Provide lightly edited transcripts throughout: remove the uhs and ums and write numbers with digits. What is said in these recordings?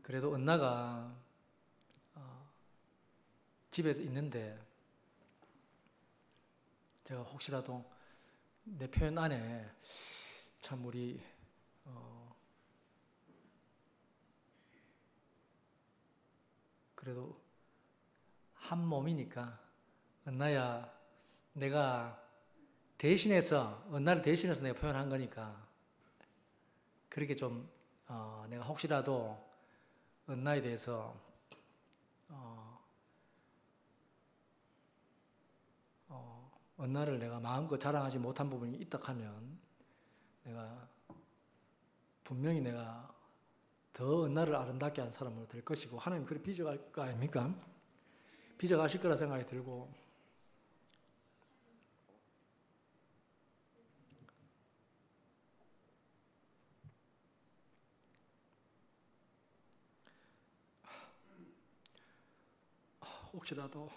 그래도 은나가 집에서 있는데 제가 혹시라도 내 표현 안에 참 우리 그래도 한 몸이니까 은나야, 내가 대신해서 은나를 대신해서 내가 표현한 거니까 그렇게 좀 내가 혹시라도 은나에 대해서 은나를 내가 마음껏 자랑하지 못한 부분이 있다 하면 내가 분명히 내가 더 은나를 아름답게 한 사람으로 될 것이고 하나님 그렇게 빚어갈 거 아닙니까? 빚어가실 거라 생각이 들고 혹시라도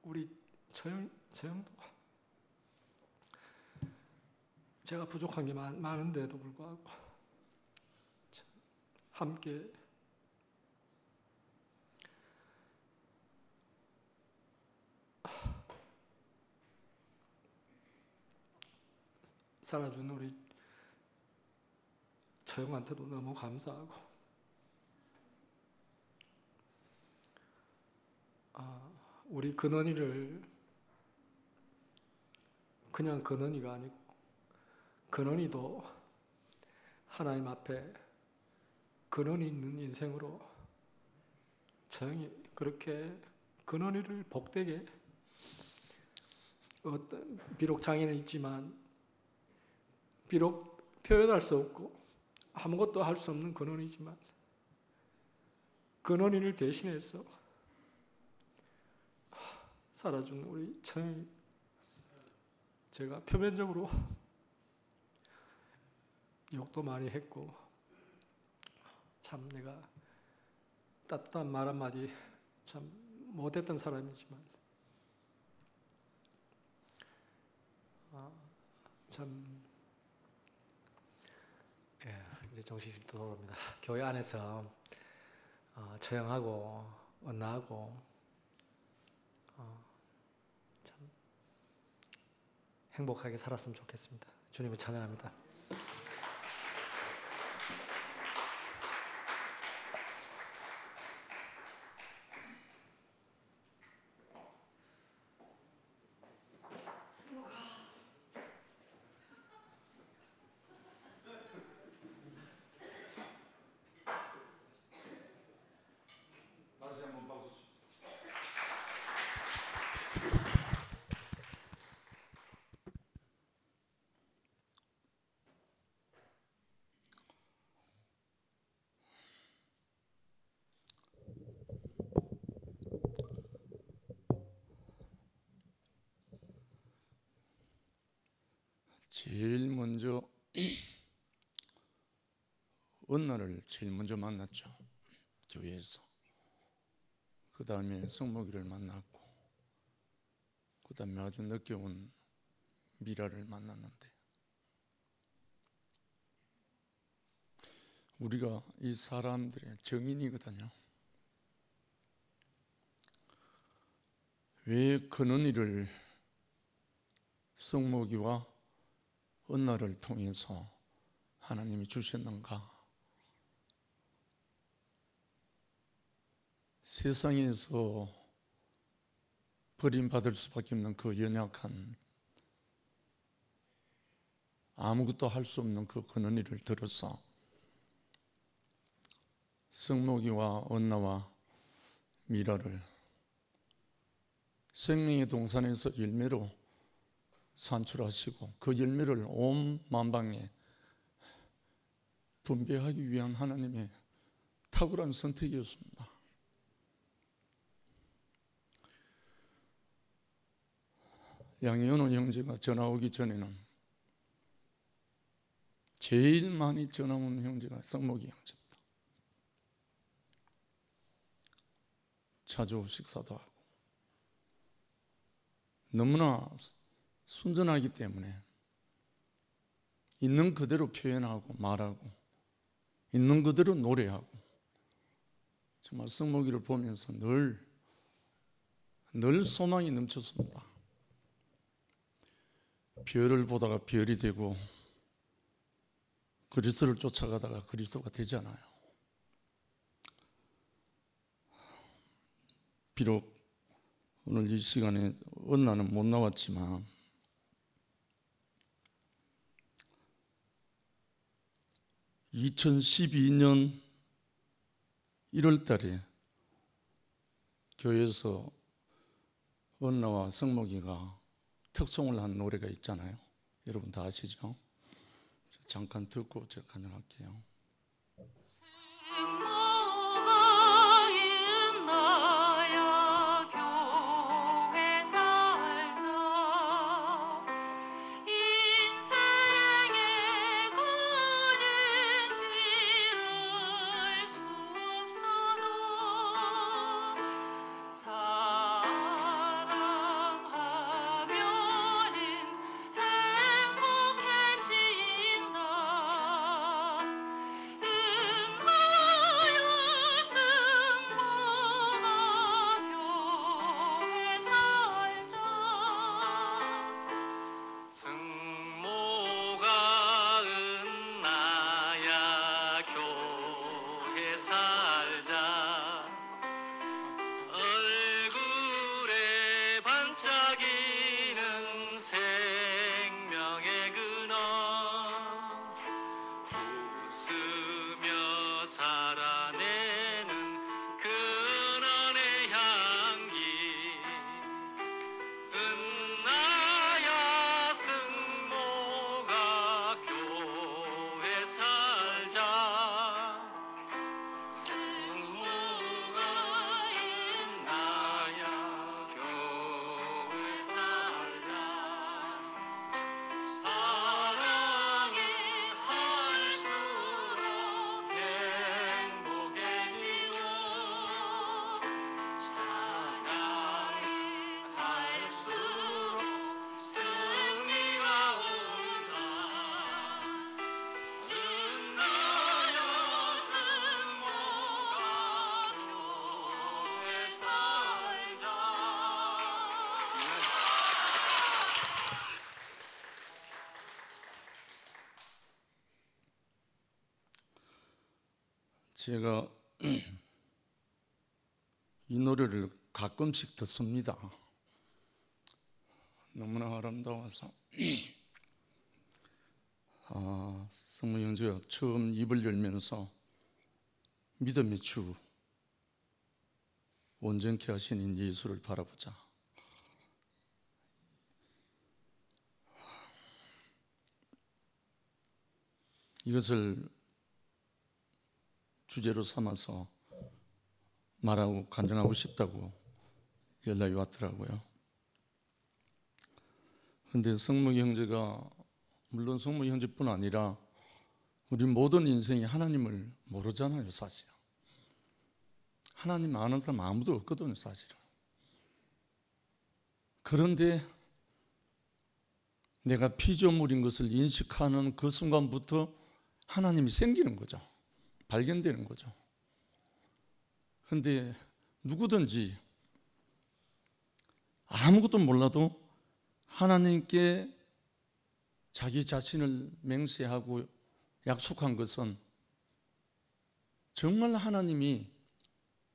우리 처형도 제가 부족한 게 많은데도 불구하고 함께 살아준 우리 처형한테도 너무 감사하고 우리 근원이를 그냥 근원이가 아니고 근원이도 하나님 앞에 근원이 있는 인생으로 처형이 그렇게 근원이를 복되게 비록 장애는 있지만 비록 표현할 수 없고 아무것도 할 수 없는 근원이지만 근원이를 대신해서 살아준 우리 처형이 제가 표면적으로 욕도 많이 했고 참 내가 따뜻한 말 한마디 참 못했던 사람이지만 참 이제 정신이 돌아옵니다. 교회 안에서 처형하고 은나하고 참 행복하게 살았으면 좋겠습니다. 주님을 찬양합니다. 제일 먼저 은나를 제일 먼저 만났죠. 교회에서. 그 다음에 성목이를 만났고 그 다음에 아주 늦게 온 미라를 만났는데 우리가 이 사람들의 정인이거든요. 왜 근원이를 성목이와 은나를 통해서 하나님이 주셨는가? 세상에서 버림받을 수밖에 없는 그 연약한 아무것도 할 수 없는 그 근원이를 들어서 성목이와 은나와 미라를 생명의 동산에서 열매로 산출하시고 그 열매를 온 만방에 분배하기 위한 하나님의 탁월한 선택이었습니다. 양현호 형제가 전화 오기 전에는 제일 많이 전화 오는 형제가 성목이 형제입니다. 자주 식사도 하고 너무나 순전하기 때문에 있는 그대로 표현하고 말하고 있는 그대로 노래하고 정말 성목이를 보면서 늘 소망이 넘쳤습니다. 별을 보다가 별이 되고 그리스도를 쫓아가다가 그리스도가 되잖아요. 비록 오늘 이 시간에 언나는 못 나왔지만 (2012년 1월 달에) 교회에서 언나와 성목이가 특송을 한 노래가 있잖아요. 여러분 다 아시죠? 잠깐 듣고 제가 간증할게요. 제가 이 노래를 가끔씩 듣습니다. 너무나 아름다워서 성모 형제가 처음 입을 열면서 믿음의 주 온전케 하시는 예수를 바라보자. 이것을 주제로 삼아서 말하고 간증하고 싶다고 연락이 왔더라고요. 그런데 성모 형제가 물론 성모 형제뿐 아니라 우리 모든 인생이 하나님을 모르잖아요. 사실 하나님 아는 사람 아무도 없거든요. 사실은. 그런데 내가 피조물인 것을 인식하는 그 순간부터 하나님이 생기는 거죠. 발견되는 거죠. 그런데 누구든지 아무것도 몰라도 하나님께 자기 자신을 맹세하고 약속한 것은 정말 하나님이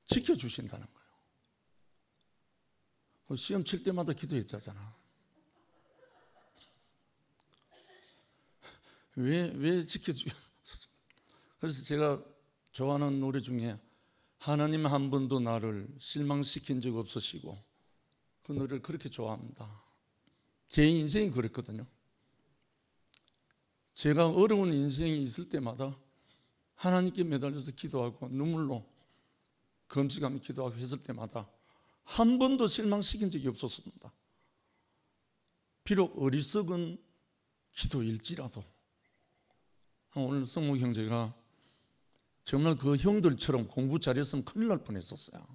지켜주신다는 거예요. 시험 칠 때마다 기도했잖아. 왜 지켜주? 그래서 제가 좋아하는 노래 중에 하나님 한 번도 나를 실망시킨 적 없으시고, 그 노래를 그렇게 좋아합니다. 제 인생이 그랬거든요. 제가 어려운 인생이 있을 때마다 하나님께 매달려서 기도하고 눈물로 금식하며 기도하고 했을 때마다 한 번도 실망시킨 적이 없었습니다. 비록 어리석은 기도일지라도. 오늘 성모 형제가 정말 그 형들처럼 공부 잘했으면 큰일 날 뻔했었어요.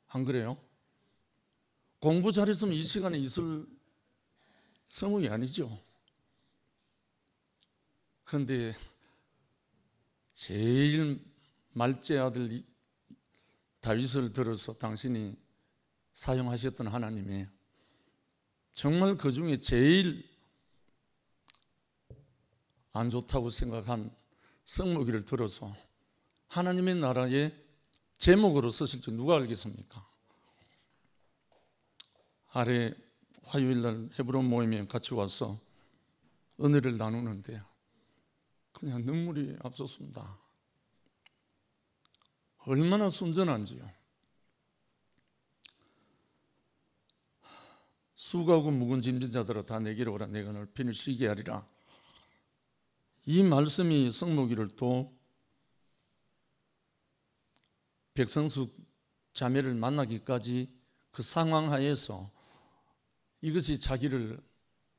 안 그래요? 공부 잘했으면 이 시간에 있을 성우이 아니죠. 그런데 제일 말째 아들 다윗을 들어서 당신이 사용하셨던 하나님이 정말 그 중에 제일 안 좋다고 생각한 성무기를 들어서 하나님의 나라의 제목으로 쓰실 줄 누가 알겠습니까? 아래 화요일날 헤브론 모임에 같이 와서 은혜를 나누는데 그냥 눈물이 앞섰습니다. 얼마나 순전한지요. 수고하고 묵은 짐진 자들아 다 내게로 오라 내가 너를 편히 쉬게 하리라. 이 말씀이 성모기를 또 백성수 자매를 만나기까지 그 상황 하에서 이것이 자기를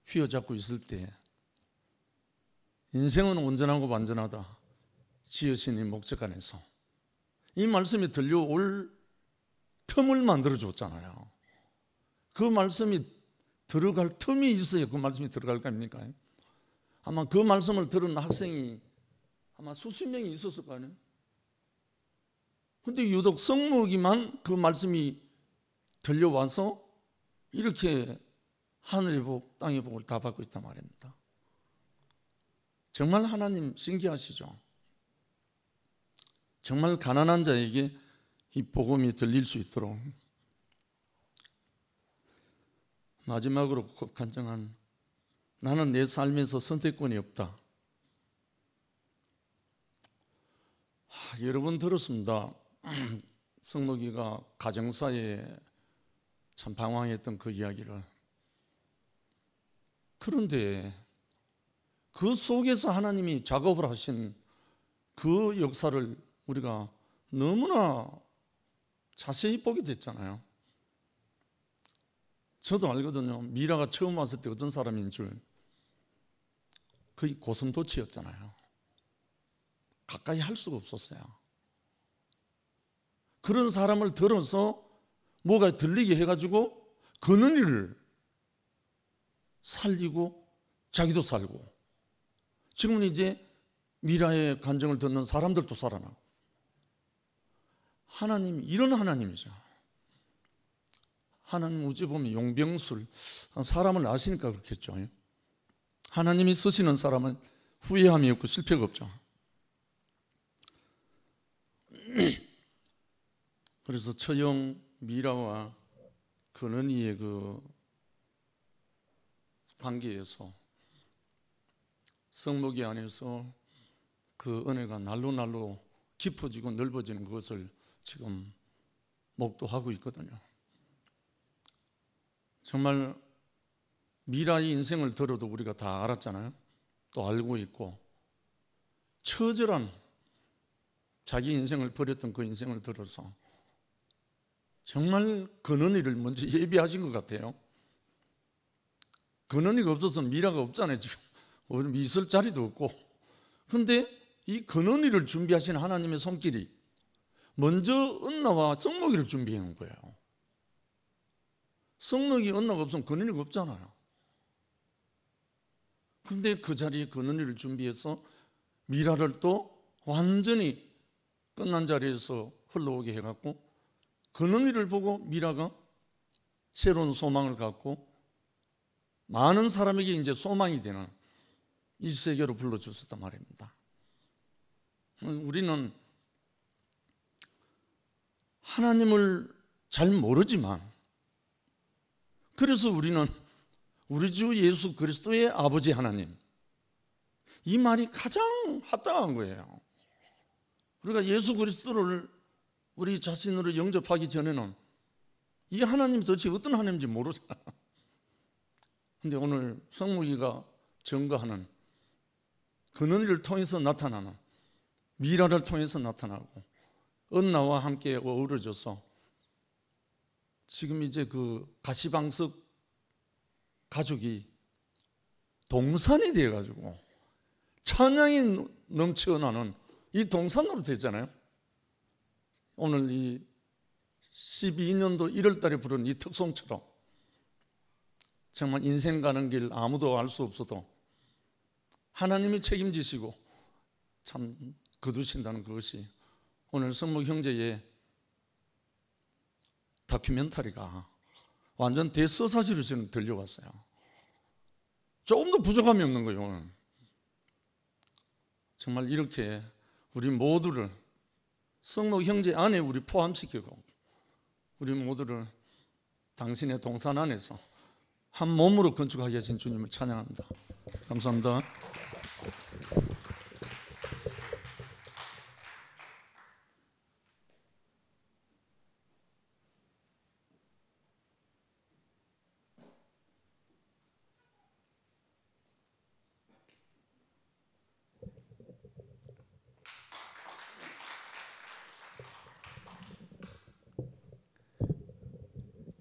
휘어잡고 있을 때 인생은 온전하고 완전하다. 지으신 이 목적 안에서 이 말씀이 들려올 틈을 만들어줬잖아요. 그 말씀이 들어갈 틈이 있어야 그 말씀이 들어갈 거 아닙니까? 아마 그 말씀을 들은 학생이 아마 수십 명이 있었을 거 아니에요. 근데 유독 성목이만 그 말씀이 들려와서 이렇게 하늘의 복, 땅의 복을 다 받고 있단 말입니다. 정말 하나님 신기하시죠? 정말 가난한 자에게 이 복음이 들릴 수 있도록 마지막으로 간증한 나는 내 삶에서 선택권이 없다. 여러 번 들었습니다. 성록이가 가정사에 참 방황했던 그 이야기를. 그런데 그 속에서 하나님이 작업을 하신 그 역사를 우리가 너무나 자세히 보게 됐잖아요. 저도 알거든요. 미라가 처음 왔을 때 어떤 사람인 줄. 거의 고슴도치였잖아요. 가까이 할 수가 없었어요. 그런 사람을 들어서 뭐가 들리게 해가지고 그는 일을 살리고 자기도 살고 지금은 이제 미라의 간증을 듣는 사람들도 살아나고 하나님 이런 하나님이죠. 하나님 어찌 보면 용병술 사람을 아시니까 그렇겠죠. 하나님이 쓰시는 사람은 후회함이 없고 실패가 없죠. 그래서 처형 미라와 근은이의 그 관계에서 성목이 안에서 그 은혜가 날로 날로 깊어지고 넓어지는 것을 지금 목도하고 있거든요. 정말 미라의 인생을 들어도 우리가 다 알았잖아요. 또 알고 있고 처절한 자기 인생을 버렸던 그 인생을 들어서 정말 근원이를 먼저 예비하신 것 같아요. 근원이가 없어서 미라가 없잖아요. 지금 있을 자리도 없고. 그런데 이 근원이를 준비하신 하나님의 손길이 먼저 은나와 성록이를 준비한 거예요. 성록이 은나가 없으면 근원이가 없잖아요. 그런데 그 자리에 근원이를 준비해서 미라를 또 완전히 끝난 자리에서 흘러오게 해갖고 근원이를 보고 미라가 새로운 소망을 갖고 많은 사람에게 이제 소망이 되는 이 세계로 불러주셨단 말입니다. 우리는 하나님을 잘 모르지만 그래서 우리는 우리 주 예수 그리스도의 아버지 하나님 이 말이 가장 합당한 거예요. 우리가 예수 그리스도를 우리 자신으로 영접하기 전에는 이 하나님이 도대체 어떤 하나님인지 모르잖아. 근데 오늘 성목이가 증거하는 근원이를 통해서 나타나는 미라를 통해서 나타나고 은나와 함께 어우러져서 지금 이제 그 가시방석 가족이 동산이 되어가지고 찬양이 넘쳐나는 이 동산으로 됐잖아요. 오늘 이 12년도 1월 달에 부른 이 특송처럼 정말 인생 가는 길 아무도 알 수 없어도 하나님이 책임지시고 참 거두신다는 그것이 오늘 성목 형제의 다큐멘터리가 완전 대서사시로 저는 들려왔어요. 조금도 부족함이 없는 거예요. 정말 이렇게 우리 모두를 성목 형제 안에 우리 포함시키고 우리 모두를 당신의 동산 안에서 한 몸으로 건축하게 하신 주님을 찬양합니다. 감사합니다.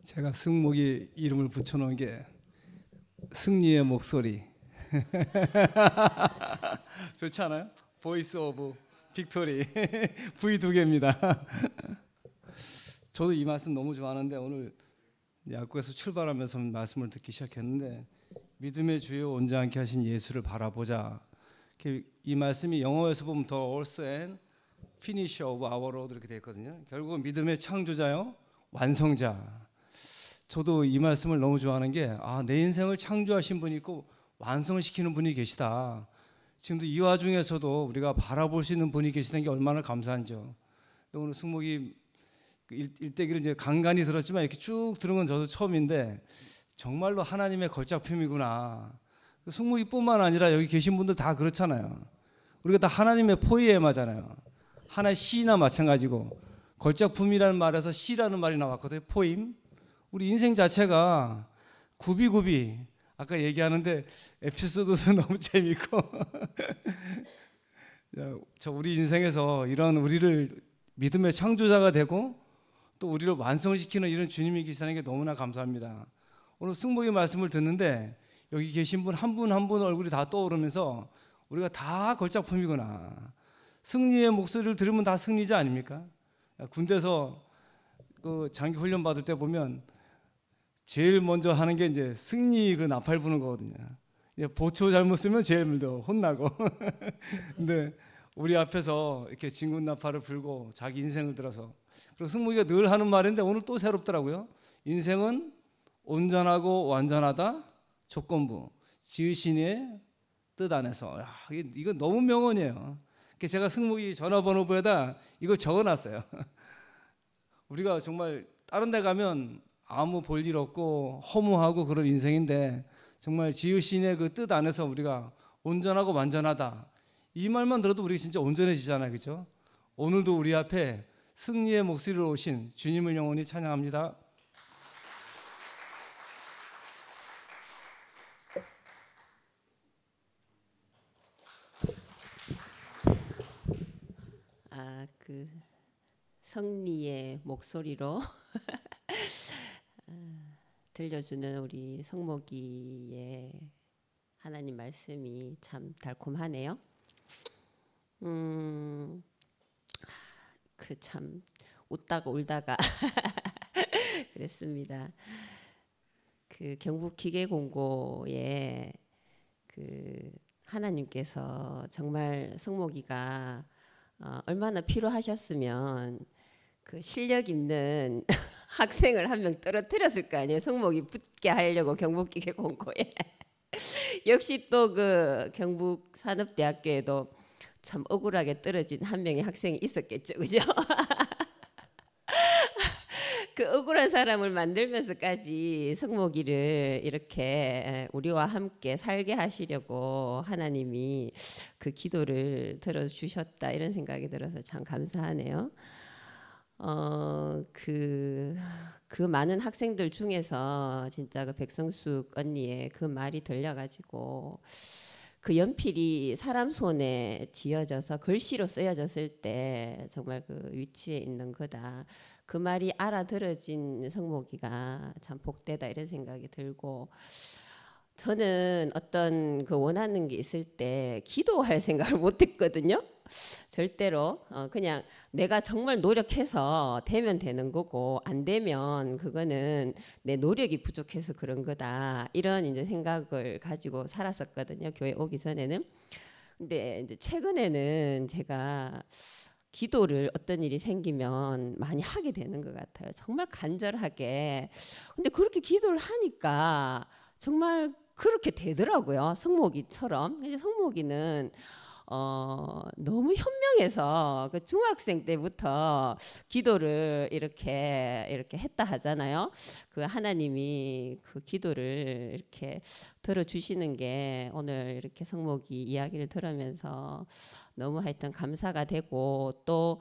제가 승목이 이름을 붙여놓은 게 승리의 목소리. 좋지 않아요? 보이스 오브 빅토리. V 두 개입니다. 저도 이 말씀 너무 좋아하는데 오늘 약국에서 출발하면서 말씀을 듣기 시작했는데 믿음의 주요 온전케 하신 예수를 바라보자. 이 말씀이 영어에서 보면 The author and finisher of our road 이렇게 되어 있거든요. 결국은 믿음의 창조자요 완성자. 저도 이 말씀을 너무 좋아하는 게 내 인생을 창조하신 분이 있고 완성시키는 분이 계시다. 지금도 이 와중에서도 우리가 바라볼 수 있는 분이 계시다는 게 얼마나 감사한지요. 오늘 승목이 일대기를 이제 간간히 들었지만 이렇게 쭉 들은 건 저도 처음인데 정말로 하나님의 걸작품이구나. 승목이뿐만 아니라 여기 계신 분들 다 그렇잖아요. 우리가 다 하나님의 포이에마잖아요. 하나의 시나 마찬가지고 걸작품이라는 말에서 시라는 말이 나왔거든요. 포임. 우리 인생 자체가 구비구비 아까 얘기하는데 에피소드도 너무 재밌고 저 우리 인생에서 이런 우리를 믿음의 창조자가 되고 또 우리를 완성시키는 이런 주님이 계시다는 게 너무나 감사합니다. 오늘 승목의 말씀을 듣는데 여기 계신 분 한 분 한 분 얼굴이 다 떠오르면서 우리가 다 걸작품이구나. 승리의 목소리를 들으면 다 승리자 아닙니까? 군대에서 그 장기 훈련 받을 때 보면 제일 먼저 하는 게 이제 승리 그 나팔 부는 거거든요. 보초 잘못 쓰면 제일 먼저 혼나고. 근데 우리 앞에서 이렇게 진군 나팔을 불고 자기 인생을 들어서 그리고 승무기가 늘 하는 말인데 오늘 또 새롭더라고요. 인생은 온전하고 완전하다 조건부 지으신의 뜻 안에서. 이거 너무 명언이에요. 그래서 제가 승무기 전화번호부에다 이거 적어놨어요. 우리가 정말 다른 데 가면 아무 볼 일 없고 허무하고 그런 인생인데 정말 지으신의 그 뜻 안에서 우리가 온전하고 완전하다. 이 말만 들어도 우리 진짜 온전해지잖아요. 그렇죠? 오늘도 우리 앞에 승리의 목소리로 오신 주님을 영원히 찬양합니다. 그 성리의 목소리로 들려주는 우리 성목이의 하나님 말씀이 참 달콤하네요. 그 참 웃다가 울다가 그랬습니다. 그 경북 기계공고에 그 하나님께서 정말 성목이가 얼마나 필요하셨으면 그 실력 있는 학생을 한 명 떨어뜨렸을 거 아니에요. 성목이 붙게 하려고 경북기계공고에. 역시 또 그 경북산업대학교에도 참 억울하게 떨어진 한 명의 학생이 있었겠죠, 그죠? 그 억울한 사람을 만들면서까지 성목이를 이렇게 우리와 함께 살게 하시려고 하나님이 그 기도를 들어주셨다 이런 생각이 들어서 참 감사하네요. 그 많은 학생들 중에서 진짜 그 백성숙 언니의 그 말이 들려가지고 그 연필이 사람 손에 쥐어져서 글씨로 쓰여졌을 때 정말 그 위치에 있는 거다. 그 말이 알아들어진 성목이가 참 복되다 이런 생각이 들고 저는 어떤 그 원하는 게 있을 때 기도할 생각을 못 했거든요. 절대로 그냥 내가 정말 노력해서 되면 되는 거고 안 되면 그거는 내 노력이 부족해서 그런 거다. 이런 이제 생각을 가지고 살았었거든요. 교회 오기 전에는. 근데 이제 최근에는 제가 기도를 어떤 일이 생기면 많이 하게 되는 것 같아요. 정말 간절하게. 근데 그렇게 기도를 하니까 정말 그렇게 되더라고요. 성목이처럼. 이제 성목이는 너무 현명해서 그 중학생 때부터 기도를 이렇게 했다 하잖아요. 그 하나님이 그 기도를 이렇게 들어주시는 게 오늘 이렇게 성목이 이야기를 들으면서 너무 하여튼 감사가 되고 또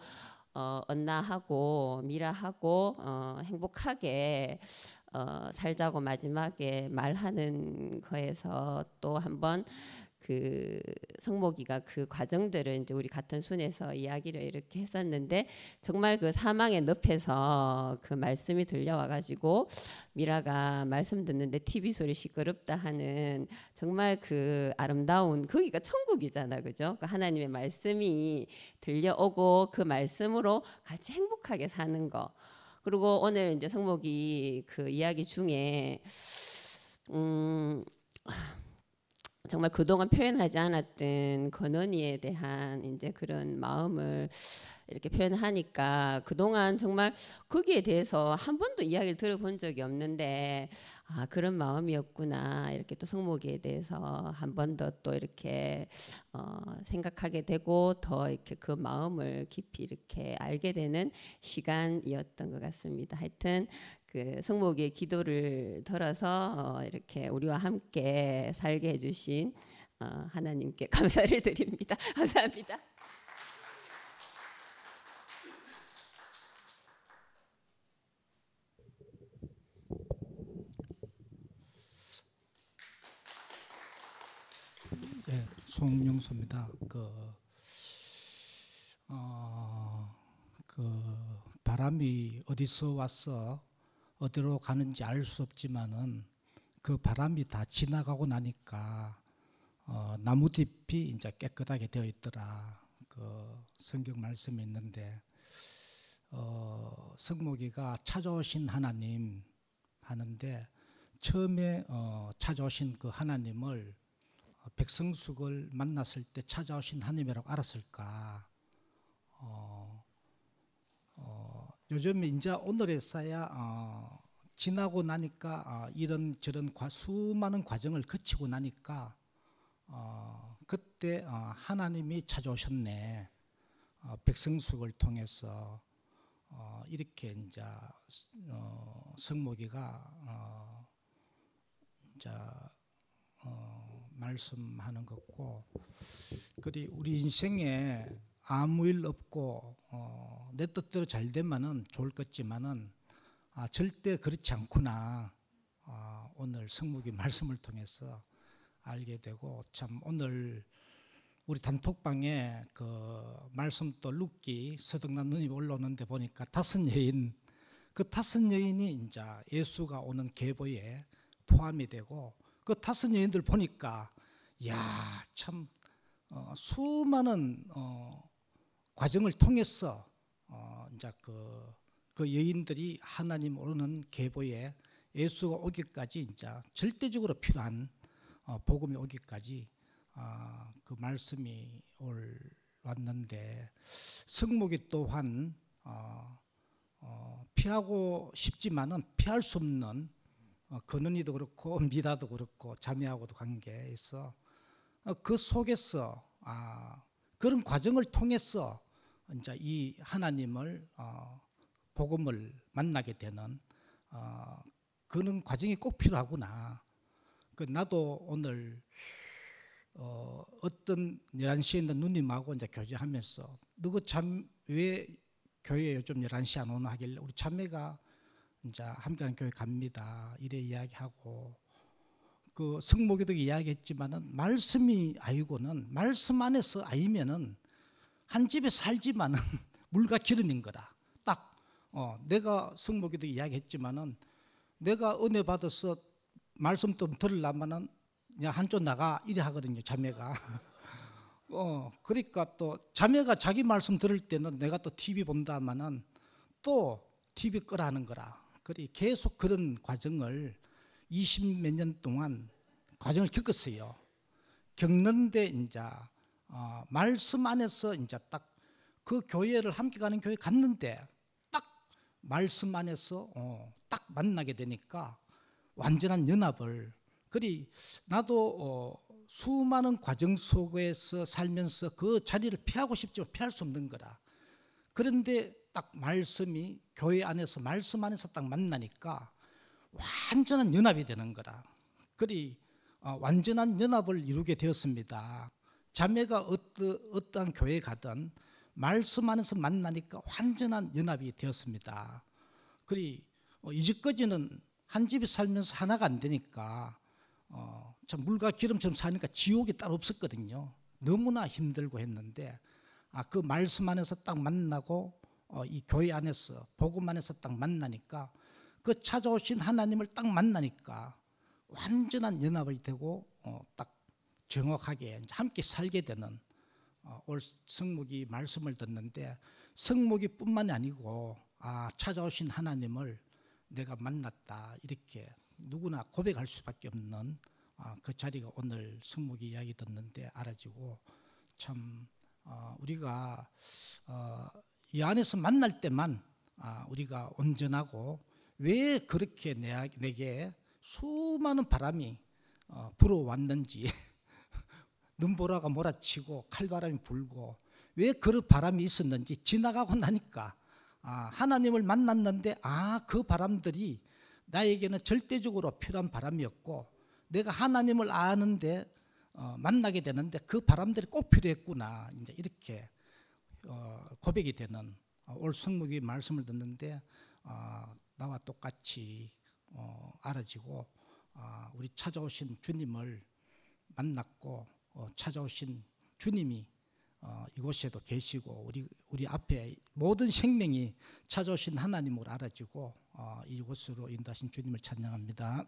언나하고 미라하고 행복하게 살자고 마지막에 말하는 거에서 또 한번 그 성목이가 그 과정들을 이제 우리 같은 순에서 이야기를 이렇게 했었는데 정말 그 사망의 늪에서 그 말씀이 들려와 가지고 미라가 말씀 듣는데 TV 소리 시끄럽다 하는 정말 그 아름다운 거기가 천국이잖아, 그죠? 그 하나님의 말씀이 들려오고 그 말씀으로 같이 행복하게 사는 거. 그리고 오늘 이제 성목이 그 이야기 중에 정말 그동안 표현하지 않았던 건원이에 대한 이제 그런 마음을 이렇게 표현하니까 그동안 정말 거기에 대해서 한 번도 이야기를 들어본 적이 없는데 아 그런 마음이었구나 이렇게 또 성목이에 대해서 한 번 더 또 이렇게 생각하게 되고 더 이렇게 그 마음을 깊이 이렇게 알게 되는 시간이었던 것 같습니다. 하여튼 그 성목이의 기도를 들어서 이렇게 우리와 함께 살게 해주신 하나님께 감사를 드립니다. 감사합니다. 예, 송영수입니다. 바람이 어디서 왔어 어디로 가는지 알 수 없지만은 그 바람이 다 지나가고 나니까 나무잎이 이제 깨끗하게 되어 있더라. 그 성경 말씀이 있는데 성목이가 찾아오신 하나님 하는데 처음에 찾아오신 그 하나님을 백성숙을 만났을 때 찾아오신 하나님이라고 알았을까? 요즘에 이제 오늘에서야 지나고 나니까 이런저런 수많은 과정을 거치고 나니까 그때 하나님이 찾아오셨네. 백성숙을 통해서 이렇게 이제 성목이가 이제 말씀하는 거고, 그리 우리 인생에 아무 일 없고 내 뜻대로 잘 되면은 좋을 것지만은 절대 그렇지 않구나. 오늘 성목이 말씀을 통해서 알게 되고, 참 오늘 우리 단톡방에 그 말씀 또 룻기 서덕난 누님이 올라오는데 보니까 5 여인, 그 5 여인이 이제 예수가 오는 계보에 포함이 되고, 그 5 여인들 보니까 야, 참 수많은 과정을 통해서 이제 그 여인들이 하나님 오르는 계보에 예수가 오기까지 이제 절대적으로 필요한 복음이 오기까지 그 말씀이 왔는데, 성목이 또한 피하고 싶지만은 피할 수 없는 건은이도 그렇고 미라도 그렇고 자매하고도 관계에 있어 그 속에서 그런 과정을 통해서 이제 이 하나님을 복음을 만나게 되는 그런 과정이 꼭 필요하구나. 나도 오늘 어떤 11시에 있는 누님하고 이제 교제하면서 너가 참 왜 교회 요즘 11시 안 오나 하길래 우리 자매가 이제 함께하는 교회 갑니다. 이래 이야기하고, 그 성목이도 이야기했지만은 말씀이 아니고는 말씀 안에서 아니면은 한 집에 살지만은 물과 기름인 거라. 딱 내가 성목이도 이야기했지만은 내가 은혜 받아서 말씀 좀 들으려면은 그냥 한쪽 나가 이래 하거든요, 자매가. 그러니까 또 자매가 자기 말씀 들을 때는 내가 또 TV 본다마는 또 TV 끄라는 거라. 그리 계속 그런 과정을 20 몇 년 동안 과정을 겪었어요. 겪는데 이제 말씀 안에서 이제 딱 그 교회를 함께 가는 교회 갔는데 딱 말씀 안에서 딱 만나게 되니까 완전한 연합을. 그리 나도 수많은 과정 속에서 살면서 그 자리를 피하고 싶지만 피할 수 없는 거라. 그런데 딱 말씀이 교회 안에서 말씀 안에서 딱 만나니까 완전한 연합이 되는 거라. 그리 완전한 연합을 이루게 되었습니다. 자매가 어떠한 교회에 가든 말씀 안에서 만나니까 완전한 연합이 되었습니다. 그리 이제까지는 한 집에 살면서 하나가 안 되니까 참 물과 기름처럼 사니까 지옥이 따로 없었거든요. 너무나 힘들고 했는데 그 말씀 안에서 딱 만나고 이 교회 안에서 복음 안에서 딱 만나니까 그 찾아오신 하나님을 딱 만나니까 완전한 연합이 되고 딱 정확하게 함께 살게 되는 올 성목이 말씀을 듣는데 성목이뿐만이 아니고 찾아오신 하나님을 내가 만났다 이렇게 누구나 고백할 수밖에 없는 그 자리가 오늘 성목이 이야기 듣는데 알아지고 참 우리가 이 안에서 만날 때만 우리가 온전하고 왜 그렇게 내게 수많은 바람이 불어왔는지 눈보라가 몰아치고 칼바람이 불고 왜 그런 바람이 있었는지 지나가고 나니까 하나님을 만났는데 그 바람들이 나에게는 절대적으로 필요한 바람이었고 내가 하나님을 아는데 만나게 되는데 그 바람들이 꼭 필요했구나 이제 이렇게 고백이 되는 올 성목이 말씀을 듣는데 나와 똑같이 알아지고 우리 찾아오신 주님을 만났고 찾아오신 주님이 이곳에도 계시고 우리 앞에 모든 생명이 찾아오신 하나님을 알아지고 이곳으로 인도하신 주님을 찬양합니다.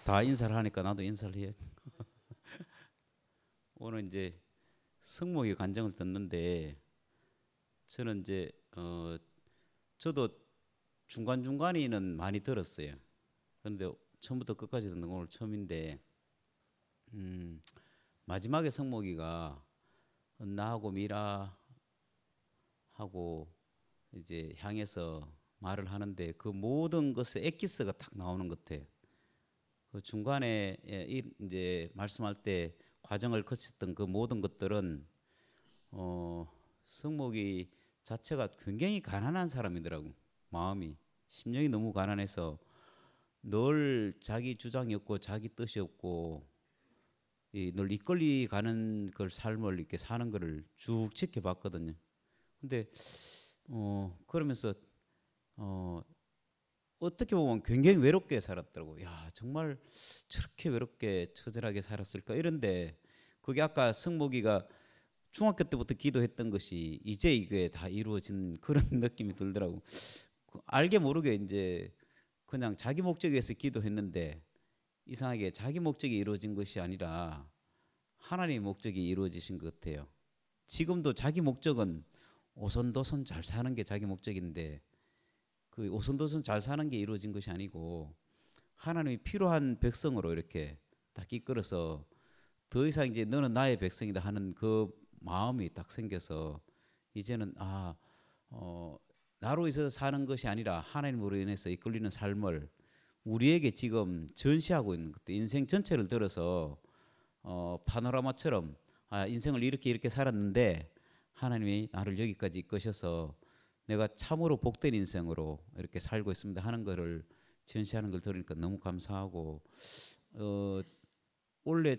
다 인사를 하니까 나도 인사를 해. 오늘 이제 성목의 간증을 듣는데 저는 이제 저도 중간중간에는 많이 들었어요. 그런데 처음부터 끝까지 듣는 건 오늘 처음인데 마지막에 성목이가 나하고 미라하고 이제 향해서 말을 하는데 그 모든 것의 엑기스가 딱 나오는 것 같아요. 그 중간에 이제 말씀할 때 과정을 거쳤던 그 모든 것들은 성목이 자체가 굉장히 가난한 사람이더라고. 마음이 심령이 너무 가난해서 늘 자기 주장이 없고 자기 뜻이 없고 늘 이끌리 가는 그 삶을 이렇게 사는 거를 쭉 지켜봤거든요. 근데 그러면서 어떻게 보면 굉장히 외롭게 살았더라고. 야, 정말 저렇게 외롭게 처절하게 살았을까 이런데 그게 아까 성목이가 중학교 때부터 기도했던 것이 이제 이게 다 이루어진 그런 느낌이 들더라고. 알게 모르게 이제 그냥 자기 목적에 의해서 기도했는데 이상하게 자기 목적이 이루어진 것이 아니라 하나님의 목적이 이루어지신 것 같아요. 지금도 자기 목적은 오손도손 잘 사는 게 자기 목적인데 그 오손도손 잘 사는 게 이루어진 것이 아니고 하나님이 필요한 백성으로 이렇게 딱 이끌어서 더 이상 이제 너는 나의 백성이다 하는 그 마음이 딱 생겨서 이제는 나로 있어서 사는 것이 아니라 하나님으로 인해서 이끌리는 삶을 우리에게 지금 전시하고 있는 것 같아요. 인생 전체를 들어서 파노라마처럼 인생을 이렇게 살았는데 하나님이 나를 여기까지 이끄셔서 내가 참으로 복된 인생으로 이렇게 살고 있습니다 하는 것을 전시하는 걸 들으니까 너무 감사하고 원래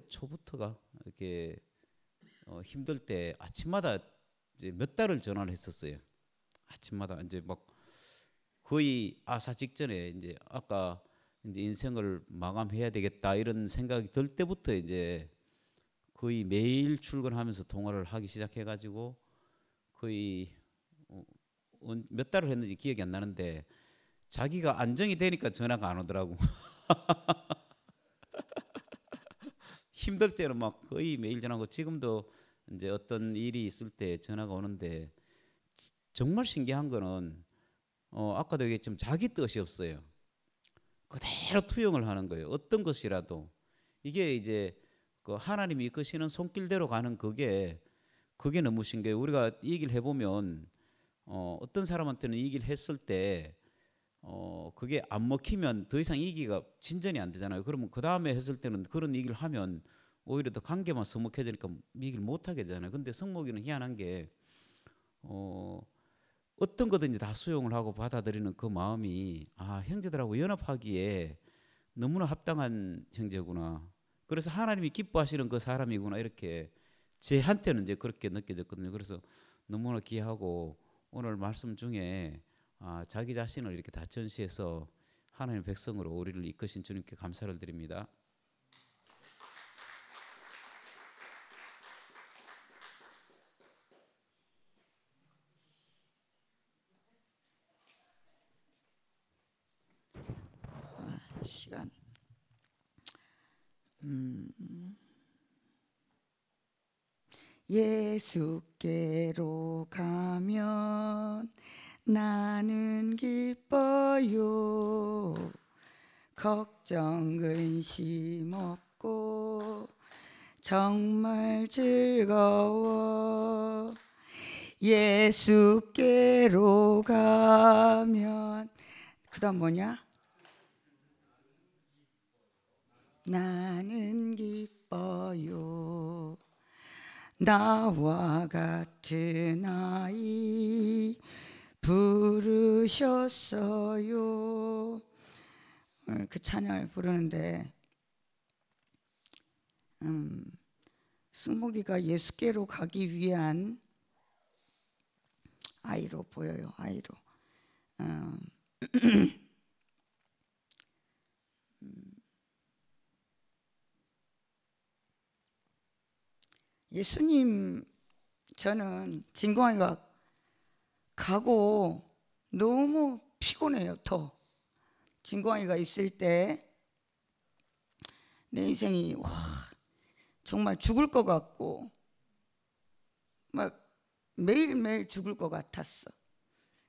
초부터가 이렇게 힘들 때 아침마다 이제 몇 달을 전화를 했었어요. 아침마다 이제 막 거의 아사 직전에 이제 아까 이제 인생을 마감해야 되겠다 이런 생각이 들 때부터 이제 거의 매일 출근하면서 통화를 하기 시작해가지고 거의 몇 달을 했는지 기억이 안 나는데 자기가 안정이 되니까 전화가 안 오더라고. 힘들 때는 막 거의 매일 전화하고 지금도 이제 어떤 일이 있을 때 전화가 오는데 정말 신기한 거는 아까도 얘기했지만 자기 뜻이 없어요. 그대로 투영을 하는 거예요. 어떤 것이라도 이게 이제 그 하나님이 이끄시는 손길대로 가는 그게 너무 신기해요. 우리가 이 얘기를 해보면 어떤 사람한테는 이 얘기를 했을 때 그게 안 먹히면 더 이상 얘기가 진전이 안 되잖아요. 그러면 그 다음에 했을 때는 그런 얘기를 하면 오히려 더 관계만 서먹해지니까 얘기를 못 하게 되잖아요. 근데 성목이는 희한한 게 어떤 거든지 다 수용을 하고 받아들이는 그 마음이 형제들하고 연합하기에 너무나 합당한 형제구나. 그래서 하나님이 기뻐하시는 그 사람이구나 이렇게 제한테는 이제 그렇게 느껴졌거든요. 그래서 너무나 귀하고 오늘 말씀 중에 자기 자신을 이렇게 다 전시해서 하나님의 백성으로 우리를 이끄신 주님께 감사를 드립니다. 시간. 예수께로 가면 나는 기뻐요. 걱정 근심 없고 정말 즐거워. 예수께로 가면 그다음 뭐냐? 나는 기뻐요. 나와 같은 아이 부르셨어요. 오늘 그 찬양을 부르는데 승목이가 예수께로 가기 위한 아이로 보여요. 아이로. 예수님, 저는 진공아이가 가고 너무 피곤해요. 더 진공아이가 있을 때 내 인생이 정말 죽을 것 같고 막 매일매일 죽을 것 같았어.